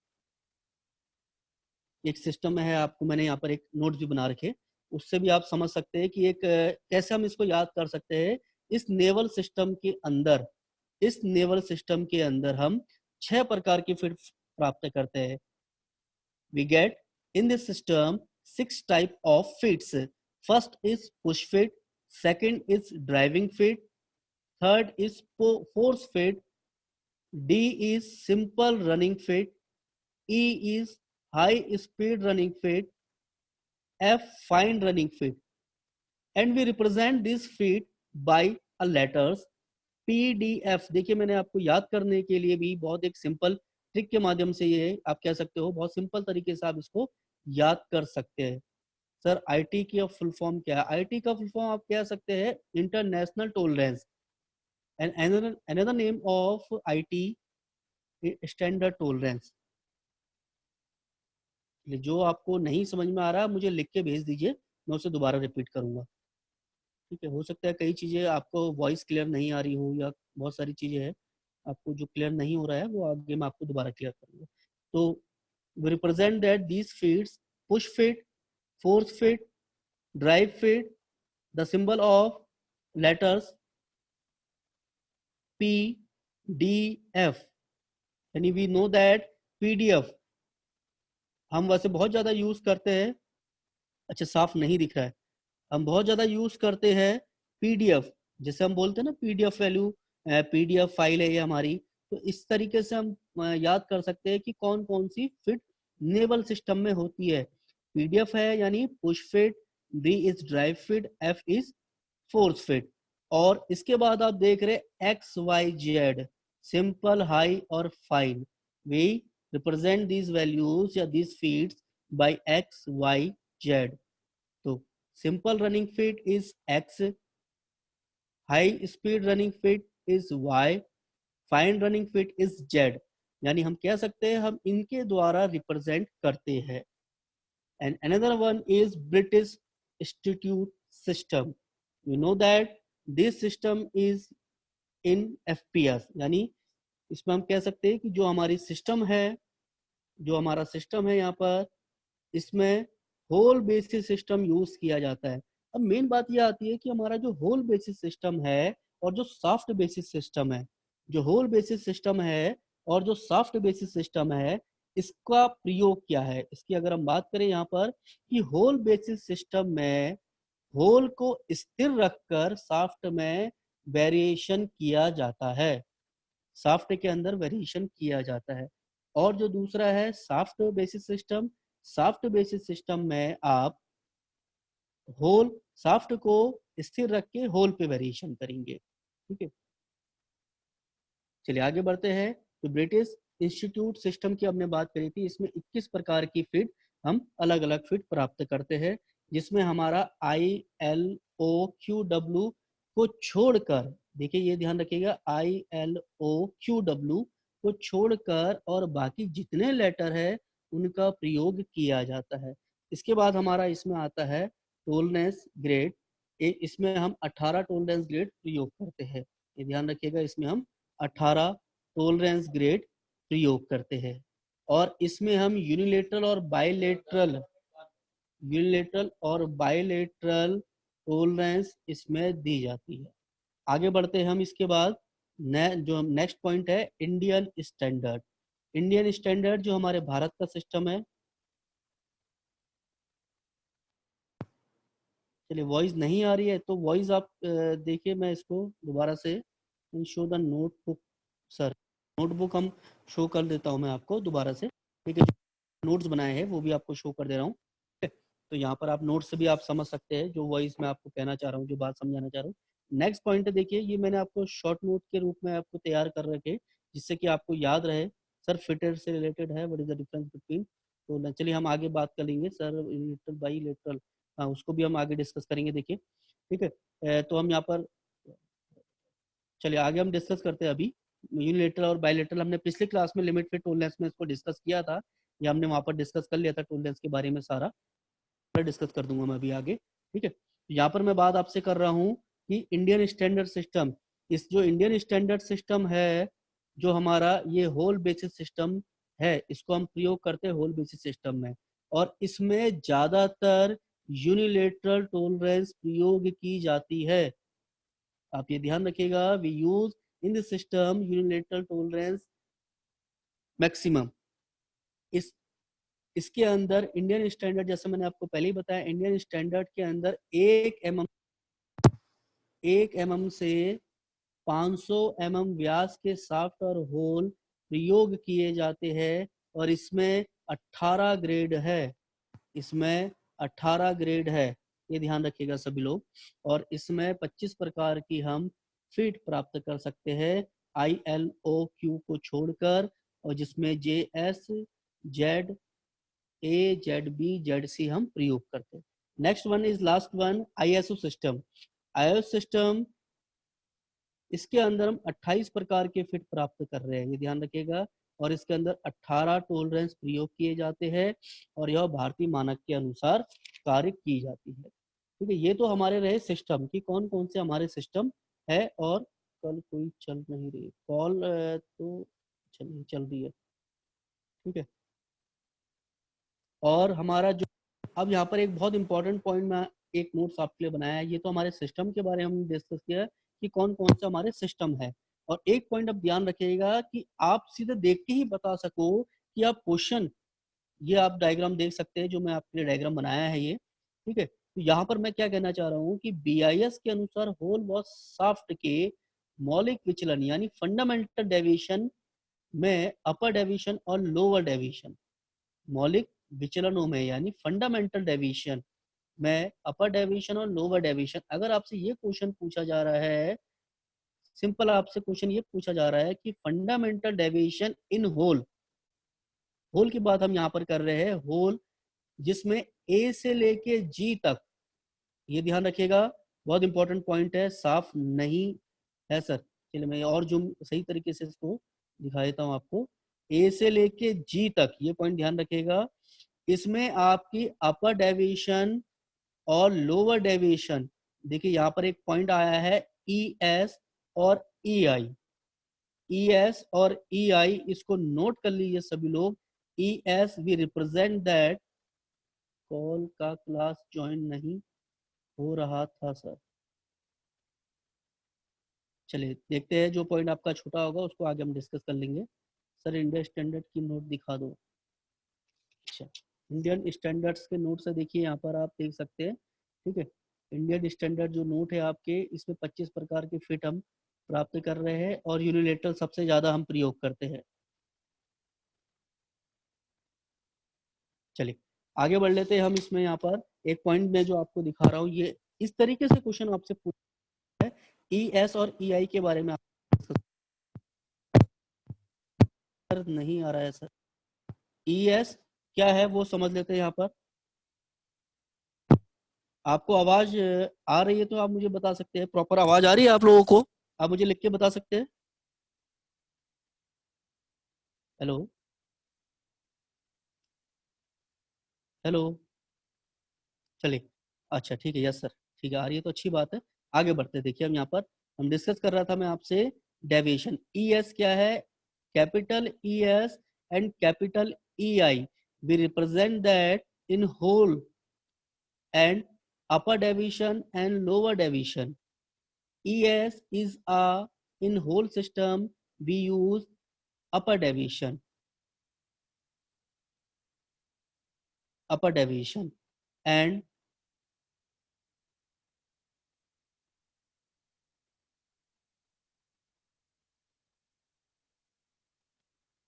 एक सिस्टम है, आपको मैंने यहाँ पर एक नोट्स भी बना रखे, उससे भी आप समझ सकते हैं कि एक कैसे हम इसको याद कर सकते हैं। इस नेवल सिस्टम के अंदर, इस नेवल सिस्टम के अंदर हम 6 प्रकार की फिट प्राप्त करते हैं। We get in this system 6 type of fits. First is push fit, second is driving fit, third is force fit, D is simple running fit, E is high speed running fit, F fine running fit. And we represent this fit by a letters PDF। देखिए मैंने आपको याद करने के लिए भी बहुत एक सिंपल ट्रिक के माध्यम से, ये आप कह सकते हो बहुत सिंपल तरीके से आप इसको याद कर सकते हैं। सर IT की फुल फॉर्म क्या है? IT का फुल फॉर्म आप कह सकते हैं international tolerance, and another name of IT standard tolerance. जो आपको नहीं समझ में आ रहा मुझे लिख के भेज दीजिए, मैं उसे दोबारा रिपीट करूंगा, ठीक है। हो सकता है कई चीजें आपको वॉइस क्लियर नहीं आ रही हो, या बहुत सारी चीजें हैं आपको जो क्लियर नहीं हो रहा है, वो आगे मैं आपको दोबारा क्लियर करूंगा। तो we represent that these feeds: push fit, force fit, drive fit, the symbol of letters PDF, यानी वी नो दैट PDF हम वैसे बहुत ज्यादा यूज करते हैं। अच्छा, साफ नहीं दिख रहा है। हम बहुत ज्यादा यूज करते हैं PDF, जैसे हम बोलते हैं ना PDF वैल्यू, PDF फाइल है ये हमारी। तो इस तरीके से हम याद कर सकते हैं कि कौन कौन सी फिट नेबल सिस्टम में होती है। PDF है यानी push fit, D is drive fit, F is force fit. और इसके बाद आप देख रहे XYZ, सिंपल, हाई और fine. We represent these values या दीज फीड्स बाय XYZ। तो simple running feet is X, high speed running feet is Y, fine running feet is Z। यानी हम कह सकते हैं हम इनके द्वारा रिप्रेजेंट करते हैं। And another one is British institute system. We know that this system is in FPS, यानी इसमें हम कह सकते हैं कि जो हमारी सिस्टम है, जो हमारा सिस्टम है यहाँ पर, इसमें होल बेसिस सिस्टम यूज किया जाता है। अब मेन बात यह आती है कि हमारा जो होल बेसिस सिस्टम है और जो सॉफ्ट बेसिस सिस्टम है, जो होल बेसिस सिस्टम है और जो सॉफ्ट बेसिस सिस्टम है, इसका प्रयोग क्या है। इसकी अगर हम बात करें यहाँ पर कि होल बेसिस सिस्टम में होल को स्थिर रखकर सॉफ्ट में वेरिएशन किया जाता है, सॉफ्ट के अंदर वेरिएशन किया जाता है। और जो दूसरा है soft basis system, soft basis system में आप होल सॉफ्ट को स्थिर रख के होल पे वेरिएशन करेंगे। ठीक है, चलिए आगे बढ़ते हैं। तो ब्रिटिश इंस्टीट्यूट सिस्टम की हमने बात करी थी, इसमें 21 प्रकार की फिट हम अलग अलग फिट प्राप्त करते हैं, जिसमें हमारा ILOQW को छोड़कर, देखिए ये ध्यान रखिएगा, ILOQW को छोड़कर और बाकी जितने लेटर है उनका प्रयोग किया जाता है। इसके बाद हमारा इसमें आता है टोलरेंस ग्रेड। इसमें हम 18 टोलरेंस ग्रेड प्रयोग करते हैं। ये ध्यान रखिएगा, इसमें हम 18 टोलरेंस ग्रेड प्रयोग करते हैं। और इसमें हम यूनिलेटरल और बायलेटरल टोलरेंस इसमें दी जाती है। आगे बढ़ते हैं हम। इसके बाद जो नेक्स्ट पॉइंट है इंडियन स्टैंडर्ड। इंडियन स्टैंडर्ड जो हमारे भारत का सिस्टम है, चलिए वॉइस नहीं आ रही है तो वॉइस आप देखिए, मैं इसको दोबारा से show the notebook. Sir notebook हम शो कर देता हूँ मैं आपको दोबारा से। ठीक है, नोट्स बनाए हैं वो भी आपको शो कर दे रहा हूँ। तो यहाँ पर आप नोट्स से भी आप समझ सकते हैं जो वॉइस मैं आपको कहना चाह रहा हूँ, जो बात समझाना चाह रहा हूँ। नेक्स्ट पॉइंट देखिए, ये मैंने आपको शॉर्ट नोट के रूप में आपको तैयार कर रखे जिससे कि आपको याद रहे। सर फिटर से रिलेटेड है, what is the difference between. तो चलिए हम आगे बात कर लेंगे सर, यूनिलेटरल बाईलेटरल, हाँ उसको भी हम आगे डिस्कस करेंगे। देखिए ठीक है, तो हम यहाँ पर चलिए आगे हम डिस्कस करते हैं। अभी यूनिलेटरल और बायलेटरल हमने पिछले क्लास में लिमिट फिट टोलरेंस में इसको डिस्कस किया था, या हमने वहाँ पर डिस्कस कर लिया था टोलरेंस के बारे में सारा, डिस्कस कर दूंगा मैं अभी आगे। ठीक है, यहाँ पर मैं बात आपसे कर रहा हूँ कि इंडियन स्टैंडर्ड सिस्टम, इस जो इंडियन स्टैंडर्ड सिस्टम है, जो हमारा ये होल बेसिस सिस्टम है, इसको हम प्रयोग करते हैं होल बेसिस सिस्टम में। और इसमें ज्यादातर यूनिलेटरल टोलरेंस प्रयोग की जाती है। आप ये ध्यान रखिएगा, we use in the system unilateral tolerance maximum. इस इसके अंदर इंडियन स्टैंडर्ड, जैसे मैंने आपको पहले ही बताया, इंडियन स्टैंडर्ड के अंदर 1 mm से 500 mm व्यास के सॉफ्ट और होल प्रयोग किए जाते हैं। और इसमें 18 ग्रेड है, इसमें 18 ग्रेड है, ये ध्यान रखिएगा सभी लोग। और इसमें 25 प्रकार की हम फीट प्राप्त कर सकते हैं ILOQ को छोड़कर, और जिसमें JS, ZA, ZB, ZC हम प्रयोग करते हैं। Next one is last one, ISO system. ISO system, इसके अंदर हम 28 प्रकार के फिट प्राप्त कर रहे हैं, ये ध्यान रखिएगा। और इसके अंदर 18 टोलरेंस प्रयोग किए जाते हैं और यह भारतीय मानक के अनुसार कार्य की जाती है। ठीक है, ये तो हमारे रहे सिस्टम कि कौन कौन से हमारे सिस्टम है। और कल कोई चल नहीं रही कॉल, तो चल रही है। ठीक है, और हमारा जो अब यहाँ पर एक बहुत इंपॉर्टेंट पॉइंट मैं एक नोट्स आपके लिए बनाया है। ये तो हमारे सिस्टम के बारे में हमने डिस्कस किया है कि कौन कौन सा हमारे सिस्टम है। और एक पॉइंट अब ध्यान रखिएगा कि आप सीधे देख के ही बता सको कि आप क्वेश्चन, ये आप डायग्राम देख सकते हैं जो मैं आपके लिए डायग्राम बनाया है ये, ठीक है। तो यहाँ पर मैं क्या कहना चाह रहा हूँ कि बीआईएस के अनुसार होल व शाफ्ट के मौलिक विचलन यानी फंडामेंटल डेविएशन में अपर डेविएशन और लोअर डेविएशन, मौलिक विचलनों में यानी फंडामेंटल डेविएशन में अपर डेविएशन और लोअर डेविएशन, अगर आपसे ये क्वेश्चन पूछा जा रहा है, सिंपल आपसे क्वेश्चन ये पूछा जा रहा है कि fundamental deviation in hole, hole की बात हम यहाँ पर कर रहे हैं, होल जिसमें ए से लेके जी तक, ये ध्यान रखिएगा बहुत इंपॉर्टेंट पॉइंट है, साफ नहीं है सर। चलिए मैं और जो सही तरीके से इसको दिखा देता हूँ आपको। ए से लेके जी तक ये पॉइंट ध्यान रखिएगा, इसमें आपकी अपर डेविएशन और लोअर डेविएशन, देखिए यहाँ पर एक पॉइंट आया है ई एस और ई आई, ई एस और ई आई, इसको नोट कर लीजिए सभी लोग। E S V represent that, call का क्लास ज्वाइन नहीं हो रहा था सर। चलिए देखते हैं, जो पॉइंट आपका छोटा होगा उसको आगे हम डिस्कस कर लेंगे। सर इंडिया स्टैंडर्ड की नोट दिखा दो। अच्छा, इंडियन स्टैंडर्ड्स के नोट से देखिए यहाँ पर आप देख सकते हैं, ठीक है। इंडियन स्टैंडर्ड जो नोट है आपके, इसमें 25 प्रकार के फिट हम प्राप्त कर रहे हैं और यूनिलेटरल सबसे ज़्यादा हम प्रयोग करते हैं। चलिए आगे बढ़ लेते हैं हम। इसमें यहाँ पर एक पॉइंट में जो आपको दिखा रहा हूँ, ये इस तरीके से क्वेश्चन आपसे पूछा है ई एस और ई आई के बारे में। नहीं आ रहा है सर, ई एस क्या है वो समझ लेते हैं यहाँ पर। आपको आवाज आ रही है तो आप मुझे बता सकते हैं, प्रॉपर आवाज आ रही है आप लोगों को, आप मुझे लिख के बता सकते हैं। हेलो हेलो, चलिए अच्छा ठीक है, यस सर, ठीक है आ रही है तो अच्छी बात है। आगे बढ़ते हैं, देखिए हम यहाँ पर हम डिस्कस कर रहा था मैं आपसे डेविएशन। ई एस क्या है, capital E S and capital E I we represent that in hole and upper deviation and lower deviation. ES is a in whole system we use upper deviation and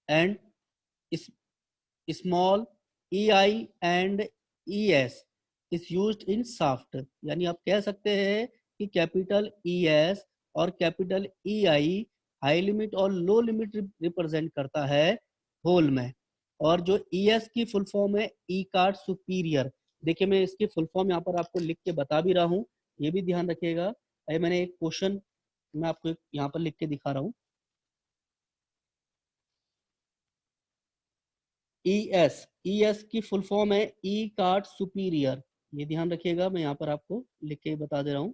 and is small EI and ES is used in shaft। यानी आप कह सकते हैं कि capital ES और capital EI high limit और लो limit represent करता है होल में। और जो ES की फुल फॉर्म है ई कार्ड सुपीरियर। देखिए मैं इसकी फुल फॉर्म यहाँ पर आपको लिख के बता भी रहा हूँ, ये भी ध्यान रखिएगा। अरे मैंने एक क्वेश्चन मैं आपको यहाँ पर लिख के दिखा रहा हूँ। ES की फुल फॉर्म है ई कार्ड सुपीरियर, ये ध्यान रखिएगा। मैं यहाँ पर आपको लिख के बता दे रहा हूँ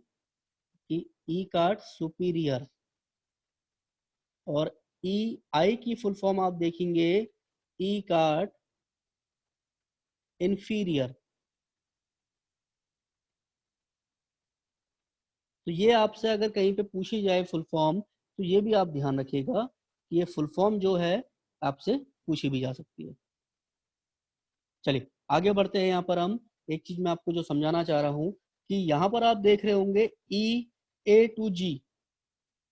कि ई कार्ड सुपीरियर। और ई आई की फुल फॉर्म आप देखेंगे ई कार्ड इंफीरियर। तो ये आपसे अगर कहीं पे पूछी जाए फुल फॉर्म, तो ये भी आप ध्यान रखिएगा कि ये फुल फॉर्म जो है आपसे पूछी भी जा सकती है। चलिए आगे बढ़ते हैं। यहाँ पर हम एक चीज मैं आपको जो समझाना चाह रहा हूँ कि यहाँ पर आप देख रहे होंगे ई ए टू जी,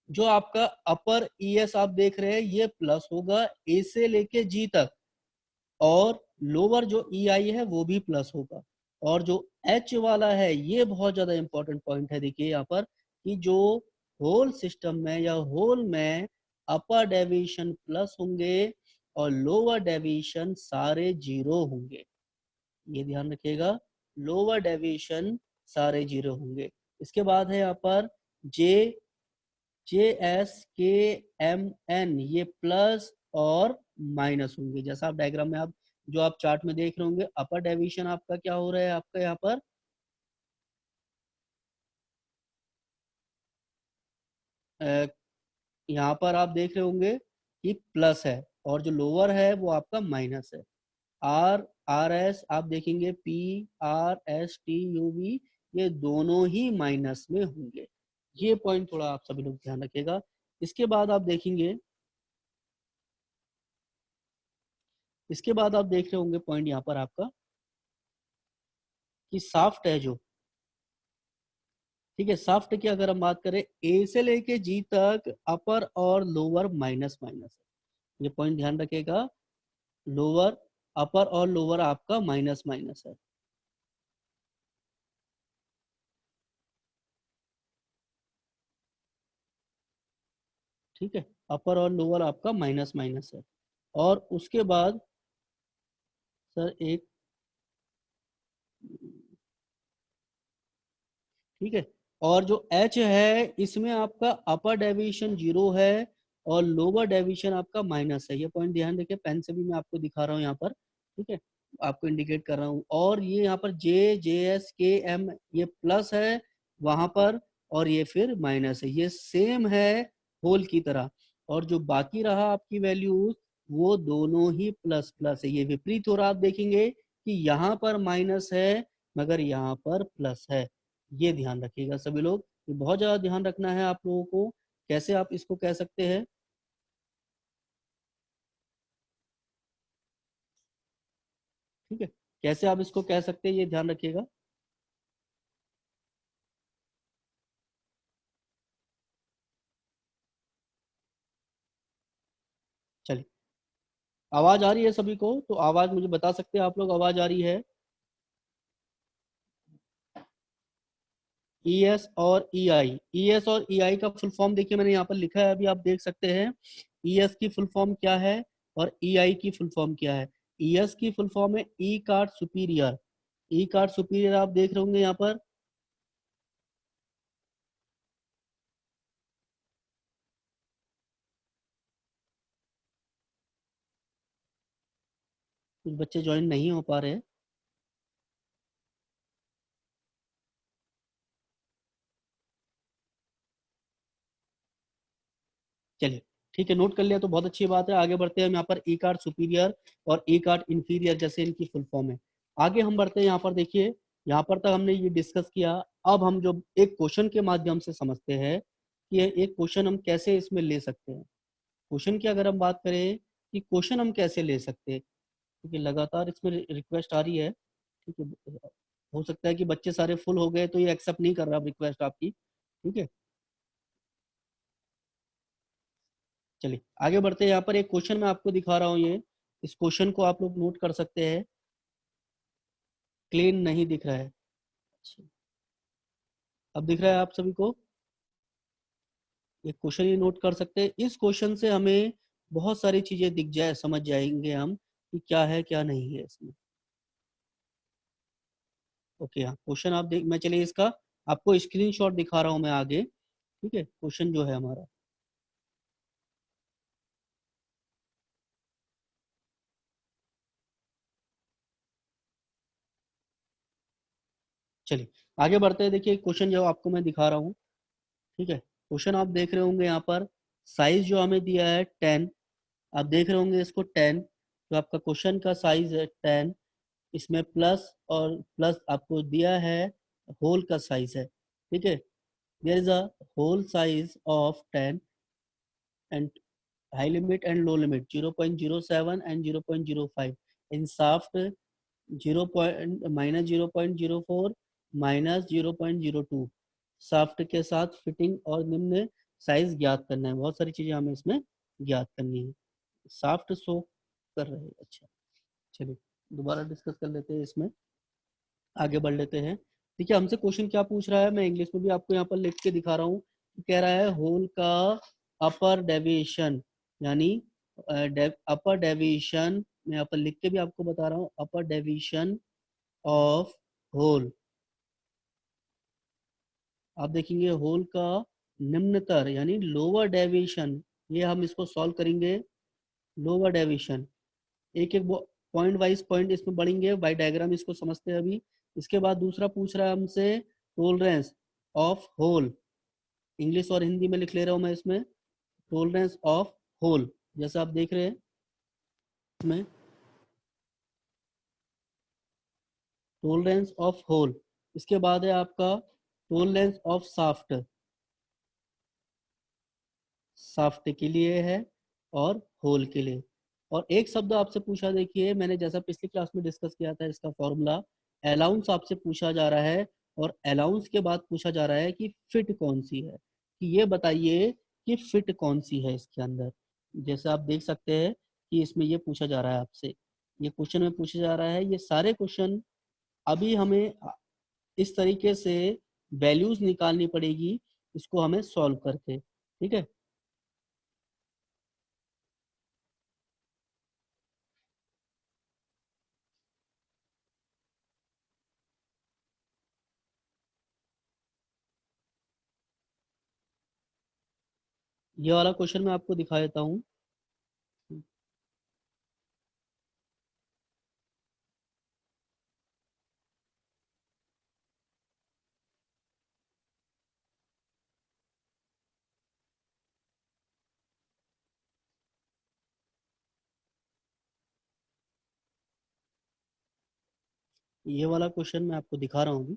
जो आपका अपर ई एस आप देख रहे हैं ये प्लस होगा ए से लेके जी तक, और लोअर जो ई आई है वो भी प्लस होगा। और जो एच वाला है ये बहुत ज्यादा इंपॉर्टेंट पॉइंट है, देखिए यहाँ पर कि जो होल सिस्टम में या होल में अपर डेविएशन प्लस होंगे और लोअर डेविएशन सारे जीरो होंगे, ये ध्यान रखिएगा। लोअर डेविएशन सारे जीरो होंगे। इसके बाद है यहाँ पर जे जे एस के एम एन, ये प्लस और माइनस होंगे। जैसा आप डायग्राम में आप जो आप चार्ट में देख रहे होंगे, अपर डेविएशन आपका क्या हो रहा है, आपका यहाँ पर यहाँ पर आप देख रहे होंगे कि प्लस है और जो लोअर है वो आपका माइनस है। आर RS आप देखेंगे PRSTUV ये दोनों ही माइनस में होंगे। ये पॉइंट थोड़ा आप सभी लोग ध्यान रखिएगा। इसके बाद आप देखेंगे, इसके बाद आप देख रहे होंगे पॉइंट यहाँ पर आपका कि साफ्ट है जो, ठीक है, साफ्ट की अगर हम बात करें ए से लेके जी तक अपर और लोअर माइनस माइनस है। ये पॉइंट ध्यान रखिएगा, लोअर, अपर और लोअर आपका माइनस माइनस है। ठीक है, अपर और लोअर आपका माइनस माइनस है। और उसके बाद सर एक, ठीक है, और जो H है इसमें आपका अपर डेविएशन 0 है और लोअर डेविएशन आपका माइनस है। ये पॉइंट ध्यान रखिए, पेन से भी मैं आपको दिखा रहा हूँ यहाँ पर, ठीक है, आपको इंडिकेट कर रहा हूँ। और ये यहाँ पर JS KM ये प्लस है वहां पर और ये फिर माइनस है, ये सेम है होल की तरह। और जो बाकी रहा आपकी वैल्यूज वो दोनों ही प्लस प्लस है। ये विपरीत हो रहा, आप देखेंगे कि यहाँ पर माइनस है मगर यहाँ पर प्लस है। ये ध्यान रखिएगा सभी लोग, ये बहुत ज्यादा ध्यान रखना है आप लोगों को। कैसे आप इसको कह सकते हैं, ठीक है, कैसे आप इसको कह सकते हैं ये ध्यान रखिएगा। चलिए, आवाज आ रही है सभी को? तो आवाज मुझे बता सकते हैं आप लोग, आवाज आ रही है? ES और EI, ES और EI का फुल फॉर्म देखिए मैंने यहाँ पर लिखा है, अभी आप देख सकते हैं। ES की फुल फॉर्म क्या है और EI की फुल फॉर्म क्या है? ES की फुल फॉर्म है ई कार्ड सुपीरियर। ई कार्ड सुपीरियर आप देख रहे होंगे यहाँ पर, कुछ बच्चे ज्वाइन नहीं हो पा रहे हैं। चलिए, ठीक है, नोट कर लिया तो बहुत अच्छी बात है। आगे बढ़ते हैं हम यहाँ पर ई कार्ड सुपीरियर और ई कार्ड इंफीरियर जैसे इनकी फुल फॉर्म है। आगे हम बढ़ते हैं यहाँ पर, देखिए यहाँ पर तक हमने ये डिस्कस किया। अब हम जो एक क्वेश्चन के माध्यम से समझते हैं कि एक क्वेश्चन हम कैसे इसमें ले सकते हैं। क्वेश्चन की अगर हम बात करें कि क्वेश्चन हम कैसे ले सकते हैं, क्योंकि लगातार इसमें रिक्वेस्ट आ रही है, ठीक है, हो सकता है कि बच्चे सारे फुल हो गए तो ये एक्सेप्ट नहीं कर रहा रिक्वेस्ट आपकी, ठीक है। चलिए आगे बढ़ते हैं, यहाँ पर एक क्वेश्चन मैं आपको दिखा रहा हूँ। ये इस क्वेश्चन को आप लोग नोट कर सकते हैं। क्लीन नहीं दिख रहा है, अच्छा, अब दिख रहा है आप सभी को? ये क्वेश्चन ये नोट कर सकते हैं। इस क्वेश्चन से हमें बहुत सारी चीजें दिख जाए, समझ जाएंगे हम कि क्या है क्या नहीं है इसमें। ओके, हाँ क्वेश्चन आप देख, मैं चलिए इसका आपको स्क्रीनशॉट दिखा रहा हूँ मैं आगे, ठीक है, क्वेश्चन जो है हमारा। चलिए आगे बढ़ते हैं, देखिए क्वेश्चन जो आपको मैं दिखा रहा हूँ, ठीक है, क्वेश्चन आप देख रहे होंगे यहाँ पर, साइज जो हमें दिया है 10, आप देख रहे होंगे इसको 10, जो आपका क्वेश्चन का साइज है 10, इसमें प्लस और प्लस आपको दिया है होल का साइज है, ठीक है। There is a hole size of 10 and high limit and low limit 0.07 and 0.05 in shaft 0 minus 0.04 minus 0.02 shaft के साथ फिटिंग और निम्न साइज ज्ञात करना है। बहुत सारी चीजें हमें इसमें ज्ञात करनी है। साफ्ट शो कर रहे हैं, अच्छा, चलिए दोबारा डिस्कस कर लेते हैं इसमें, आगे बढ़ लेते हैं। देखिए हमसे क्वेश्चन क्या पूछ रहा है, मैं इंग्लिश में भी आपको यहाँ पर लिख के दिखा रहा हूँ। कह रहा है होल का अपर डेविएशन, यानी अपर डेविएशन, मैं यहाँ पर लिख के भी आपको बता रहा हूँ, अपर डेविएशन ऑफ होल। आप देखेंगे होल का निम्नतर यानी लोअर डेविएशन, ये हम इसको सॉल्व करेंगे। लोअर डेविएशन, एक एक पॉइंट वाइज पॉइंट इसमें बढ़ेंगे, बाय डायग्राम इसको समझते हैं अभी। इसके बाद दूसरा पूछ रहा है हमसे टोलरेंस ऑफ होल, इंग्लिश और हिंदी में लिख ले रहा हूं मैं इसमें, टोलरेंस ऑफ होल, जैसा आप देख रहे हैं इसमें, टॉलरेंस ऑफ होल, इसके बाद है आपका टॉलरेंस ऑफ शाफ्ट, शाफ्ट के लिए है और होल के लिए। और एक शब्द आपसे पूछा, देखिए मैंने जैसा पिछली क्लास में डिस्कस किया था इसका फॉर्मूला, अलाउंस आपसे पूछा जा रहा है, और अलाउंस के बाद पूछा जा रहा है कि फिट कौन सी है, कि ये बताइए कि फिट कौन सी है इसके अंदर। जैसे आप देख सकते हैं कि इसमें ये पूछा जा रहा है आपसे, ये क्वेश्चन में पूछा जा रहा है, ये सारे क्वेश्चन अभी हमें इस तरीके से वैल्यूज निकालनी पड़ेगी इसको हमें सॉल्व करके, ठीक है। ये वाला क्वेश्चन मैं आपको दिखा देता हूँ। ये वाला क्वेश्चन मैं आपको दिखा रहा हूँ अभी।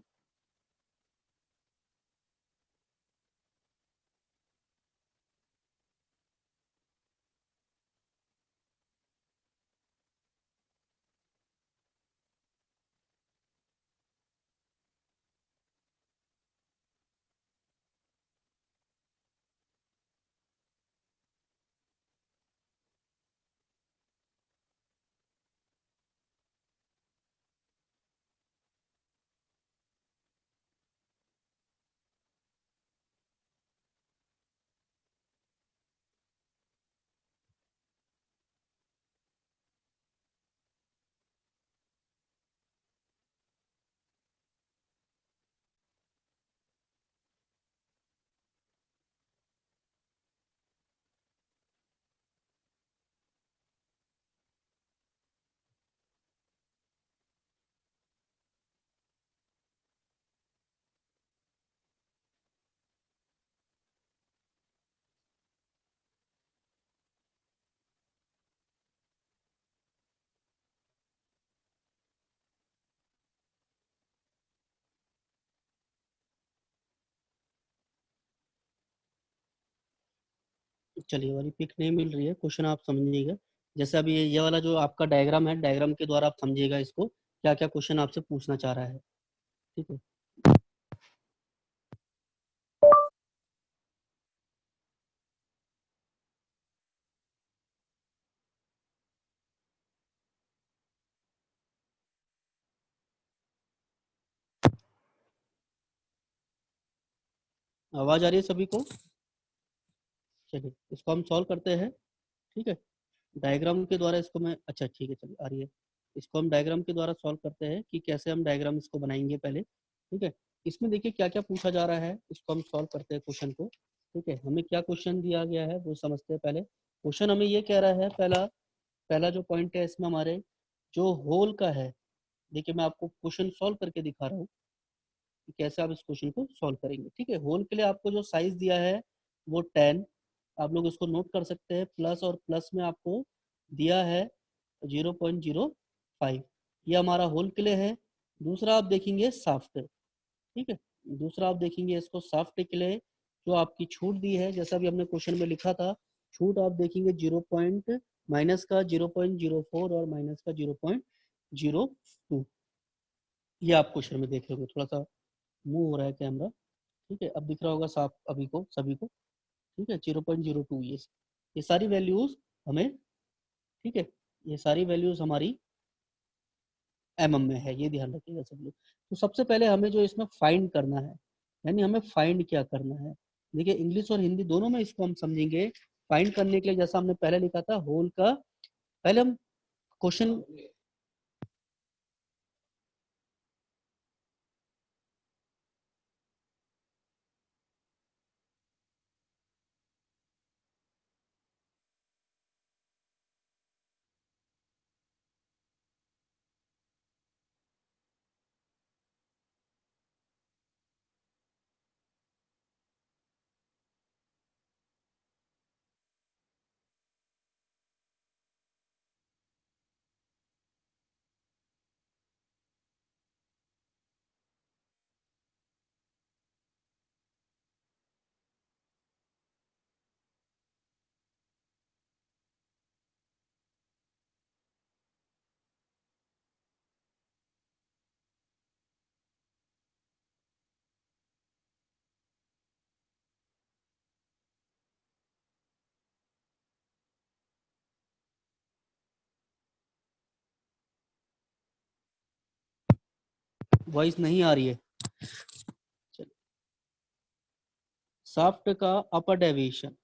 चलिए, वाली पिक नहीं मिल रही है, क्वेश्चन आप समझिएगा। जैसे अभी ये वाला जो आपका डायग्राम है, डायग्राम के द्वारा आप समझिएगा इसको, क्या क्या क्वेश्चन आपसे पूछना चाह रहा है, ठीक है। आवाज आ रही है सभी को? चलिए इसको हम सॉल्व करते हैं, ठीक है। डायग्राम के द्वारा इसको मैं, अच्छा ठीक है, चलिए आ रही है। इसको हम डायग्राम के द्वारा सॉल्व करते हैं कि कैसे हम डायग्राम इसको बनाएंगे पहले, ठीक है। इसमें देखिए क्या क्या पूछा जा रहा है, इसको हम सॉल्व करते हैं क्वेश्चन को, ठीक है। हमें क्या क्वेश्चन दिया गया है वो समझते हैं पहले। क्वेश्चन हमें ये कह रहा है, पहला पहला जो पॉइंट है इसमें हमारे, जो होल का है, देखिए मैं आपको क्वेश्चन सॉल्व करके दिखा रहा हूँ कि कैसे आप इस क्वेश्चन को सॉल्व करेंगे, ठीक है। होल के लिए आपको जो साइज दिया है वो 10, आप लोग इसको नोट कर सकते हैं, प्लस और प्लस में आपको दिया है 0.05, ये हमारा होल के लिए है। दूसरा आप देखेंगे साफ्ट, ठीक है। दूसरा आप देखेंगे इसको साफ्ट के लिए जो आपकी छूट दी है, जैसा भी हमने क्वेश्चन में लिखा था, छूट आप देखेंगे 0. माइनस का 0.04 और माइनस का 0.02, ये आप क्वेश्चन में देख रहे हो, थोड़ा सा मूव हो रहा है कैमरा, ठीक है। अब दिख रहा होगा साफ अभी को सभी को, ठीक है। 0.02, ये सारी वैल्यूज हमें, ठीक है, ये सारी वैल्यूज हमारी एमएम में है, ये ध्यान रखिएगा सब लोग। तो सबसे पहले हमें जो इसमें फाइंड करना है, यानी हमें फाइंड क्या करना है, देखिए इंग्लिश और हिंदी दोनों में इसको हम समझेंगे। फाइंड करने के लिए जैसा हमने पहले लिखा था होल का, पहले हम क्वेश्चन, वॉइस नहीं आ रही है। शाफ्ट का अपर डेविएशन,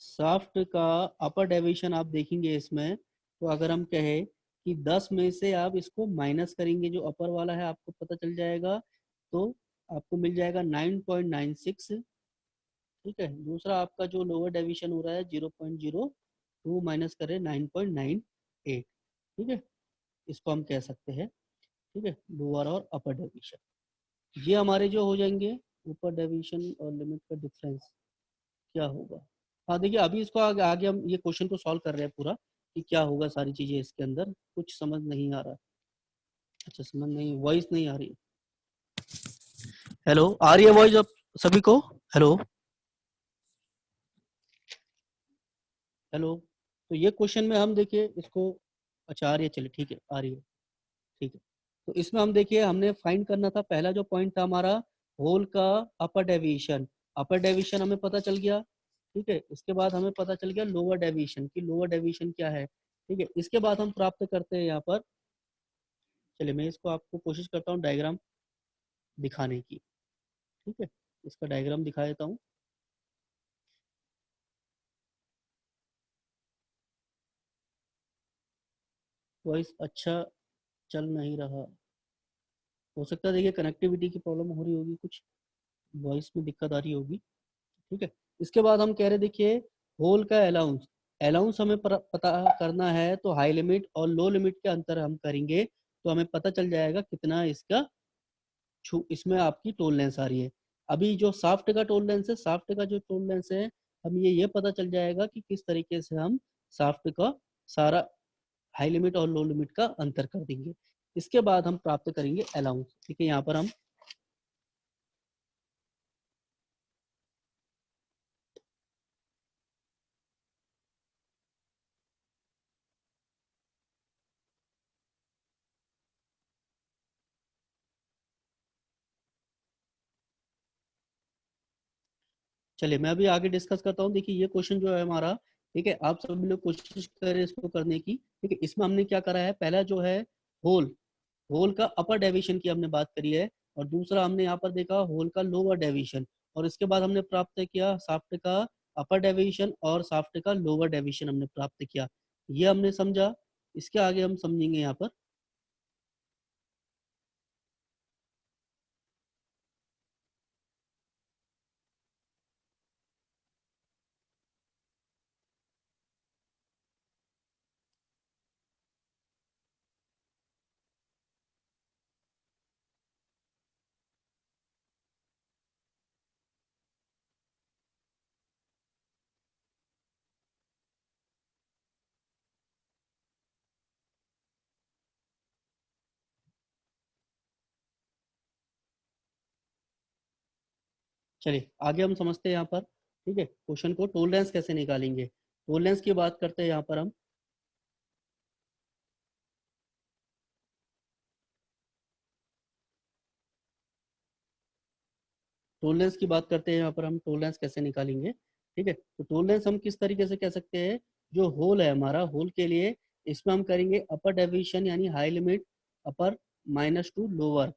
शाफ्ट का अपर डेविएशन आप देखेंगे इसमें, तो अगर हम कहें कि 10 में से आप इसको माइनस करेंगे, जो अपर वाला है आपको पता चल जाएगा, तो आपको मिल जाएगा 9.96। ठीक है, दूसरा आपका जो लोअर डेविएशन हो रहा है 0.02 माइनस करें 9.98। ठीक है, इसको हम कह सकते हैं। ठीक है, लोअर और अपर डेविएशन ये हमारे जो हो जाएंगे। ऊपर डेविएशन और लिमिट का डिफरेंस क्या होगा। हाँ देखिए, अभी इसको आगे हम ये क्वेश्चन को सॉल्व कर रहे हैं पूरा, कि क्या होगा सारी चीजें इसके अंदर, कुछ समझ नहीं आ रहा। अच्छा, समझ नहीं, वॉइस नहीं आ रही। हेलो, आ रही है वॉइस अब सभी को? Hello hello. तो ये क्वेश्चन में हम देखिए इसको, अच्छा आ रही है, चलिए ठीक है, आ रही है। ठीक है, तो इसमें हम देखिए, हमने फाइंड करना था, पहला जो पॉइंट था हमारा होल का अपर डेविएशन। अपर डेविएशन हमें पता चल गया। ठीक है, इसके बाद हमें पता चल गया लोअर डेविएशन की, लोअर डेविएशन क्या है। ठीक है, इसके बाद हम प्राप्त करते हैं यहाँ पर, चलिए मैं इसको आपको कोशिश करता हूँ डायग्राम दिखाने की। ठीक है, इसका डायग्राम दिखा देता हूँ। वॉइस अच्छा चल नहीं रहा, हो सकता है देखिए कनेक्टिविटी की प्रॉब्लम हो रही होगी, कुछ वॉइस में दिक्कत आ रही होगी। ठीक है, इसके बाद हम कह रहे देखिए होल का अलाउंस, अलाउंस हमें पता करना है, तो हाई लिमिट और लो लिमिट के अंतर हम करेंगे, तो हमें पता चल जाएगा कितना इसका इसमें आपकी टोलरेंस आ रही है। अभी जो साफ्ट का टोलरेंस है, साफ्ट का जो टोलरेंस है, हम ये पता चल जाएगा कि किस तरीके से हम साफ्ट का सारा हाई लिमिट और लो लिमिट का अंतर कर देंगे। इसके बाद हम प्राप्त करेंगे अलाउंस। ठीक है, यहाँ पर हम चलिए मैं अभी आगे डिस्कस करता हूँ। देखिए ये क्वेश्चन जो है हमारा, ठीक है, आप सभी लोग कोशिश करें इसको करने की। ठीक है, इसमें हमने क्या करा है, पहला जो है होल, होल का अपर डेविएशन की हमने बात करी है, और दूसरा हमने यहाँ पर देखा होल का लोअर डेविएशन, और इसके बाद हमने प्राप्त किया शाफ्ट का अपर डेविएशन और शाफ्ट का लोअर डेविएशन हमने प्राप्त किया। ये हमने समझा, इसके आगे हम समझेंगे यहाँ पर। चलिए आगे हम समझते हैं यहाँ पर। ठीक है, क्वेश्चन को टोलरेंस कैसे निकालेंगे, टोलरेंस की बात करते हैं यहाँ पर हम। टोलरेंस की बात करते हैं यहाँ पर हम, टोलरेंस कैसे निकालेंगे। ठीक है, तो टोलरेंस हम किस तरीके से कह सकते हैं, जो होल है हमारा, होल के लिए इसमें हम करेंगे अपर डेविएशन यानी high limit upper minus two lower,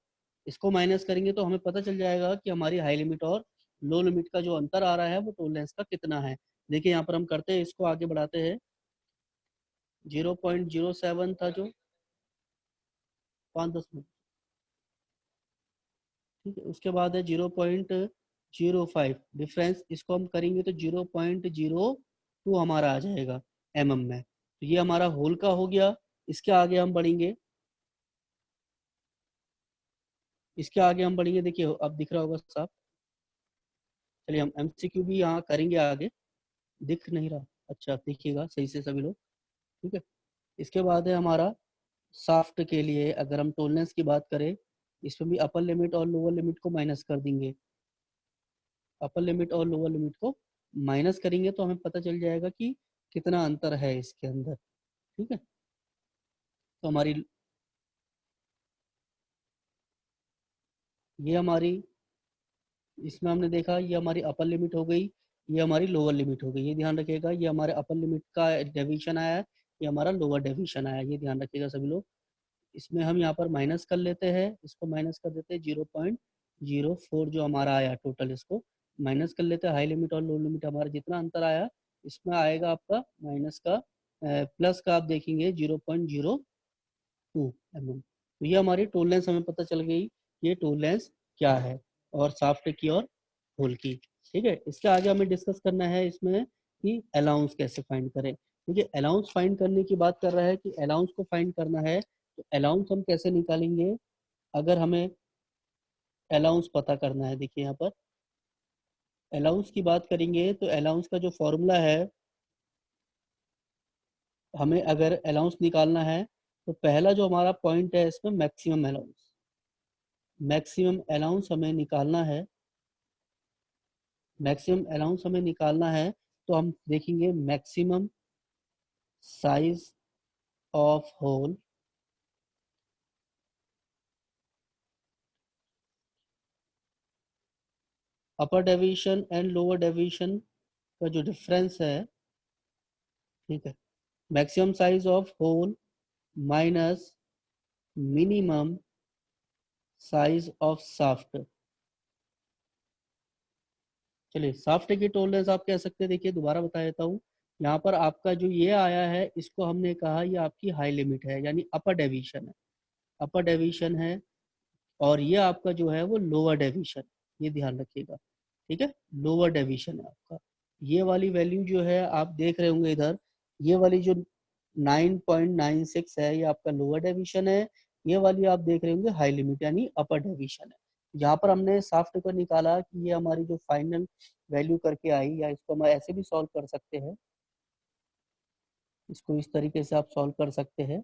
इसको माइनस करेंगे तो हमें पता चल जाएगा कि हमारी हाई लिमिट और लो लिमिट का जो अंतर आ रहा है वो टोलरेंस का कितना है। देखिए यहाँ पर हम करते हैं, इसको आगे बढ़ाते हैं। 0.07 था जो 5-10 मिनट। ठीक है, उसके बाद है 0.05 डिफरेंस, इसको हम करेंगे तो 0.02 हमारा आ जाएगा में। तो ये हमारा होल का हो गया। इसके आगे हम बढ़ेंगे, इसके आगे हम बढ़ेंगे, देखिए अब दिख रहा होगा साहब। चलिए हम एमसीक्यू भी यहाँ करेंगे आगे। दिख नहीं रहा, अच्छा देखिएगा सही से सभी लोग। ठीक है, इसके बाद है हमारा शाफ्ट के लिए, अगर हम टोलरेंस की बात करें, इसमें भी अपर लिमिट और लोअर लिमिट को माइनस कर देंगे। अपर लिमिट और लोअर लिमिट को माइनस करेंगे तो हमें पता चल जाएगा कि कितना अंतर है इसके अंदर। ठीक है, तो हमारी ये हमारी, इसमें हमने देखा ये हमारी अपर लिमिट हो गई, ये हमारी लोअर लिमिट हो गई। ये ध्यान रखिएगा, ये हमारे अपर लिमिट का डेविएशन आया है, ये हमारा लोअर डेविएशन आया है, ये ध्यान रखिएगा सभी लोग। इसमें हम यहाँ पर माइनस कर लेते हैं, इसको माइनस कर देते हैं 0.04 जो हमारा आया टोटल, इसको माइनस कर लेते हैं। हाई लिमिट और लो लिमिट हमारा जितना अंतर आया इसमें आएगा आपका माइनस का प्लस का आप देखेंगे 0.02 mm। तो ये हमारी टोलरेंस हमें पता चल गई, ये टोलरेंस क्या है और शाफ्ट की और होल की। ठीक है, इसके आगे हमें डिस्कस करना है इसमें कि अलाउंस कैसे फाइंड करें। देखिए अलाउंस फाइंड करने की बात कर रहा है कि अलाउंस को फाइंड करना है तो अलाउंस हम कैसे निकालेंगे। अगर हमें अलाउंस पता करना है, देखिए यहाँ पर अलाउंस की बात करेंगे तो अलाउंस का जो फॉर्मूला है, हमें अगर अलाउंस निकालना है तो पहला जो हमारा पॉइंट है इसमें मैक्सिमम अलाउंस, मैक्सिमम अलाउंस हमें निकालना है। मैक्सिमम अलाउंस हमें निकालना है तो हम देखेंगे maximum size of hole upper deviation and lower deviation का जो डिफरेंस है, ठीक है, maximum size of hole minus minimum size of shaft. चलिए शाफ्ट की टोलरेंस आप कह सकते हैं, देखिए दोबारा बता देता हूँ। यहाँ पर आपका जो ये आया है इसको हमने कहा ये आपकी हाई लिमिट है यानी अपर डेविएशन है, अपर डेविएशन है। और ये आपका जो है वो लोअर डेविएशन, ये ध्यान रखिएगा, ठीक है, लोअर डेविएशन है आपका। ये वाली वैल्यू जो है आप देख रहे होंगे इधर, ये वाली जो 9.96 है ये आपका लोअर डेविएशन है, ये वाली आप देख रहे होंगे हाई लिमिट यानी अपर डेविएशन है। यहाँ पर हमने शाफ्ट को निकाला कि ये हमारी जो फाइनल वैल्यू करके आई, या इसको हम ऐसे भी सॉल्व कर सकते हैं, इसको इस तरीके से आप सॉल्व कर सकते हैं।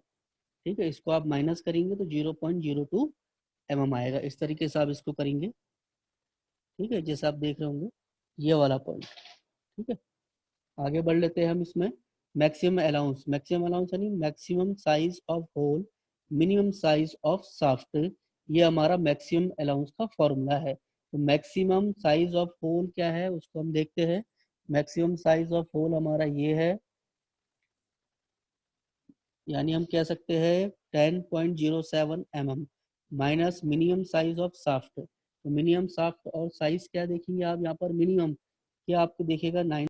ठीक है, इसको आप माइनस करेंगे तो 0.02 mm आएगा, इस तरीके से आप इसको करेंगे। ठीक है, जैसे आप देख रहे होंगे ये वाला पॉइंट। ठीक है, आगे बढ़ लेते हैं हम इसमें। मैक्सिमम अलाउंस, मैक्सिमम अलाउंस यानी maximum size of hole minimum size of shaft, ये हमारा मैक्सिमम अलाउंस का फॉर्मूला है। तो मैक्सिमम साइज ऑफ होल क्या है उसको हम देखते हैं। मैक्सिमम साइज ऑफ होल हमारा ये है, यानी हम कह सकते हैं 10.07 mm minus minimum size of shaft. तो मिनिमम शाफ्ट और साइज क्या देखेंगे आप यहाँ पर, मिनिमम क्या आपको देखेगा 9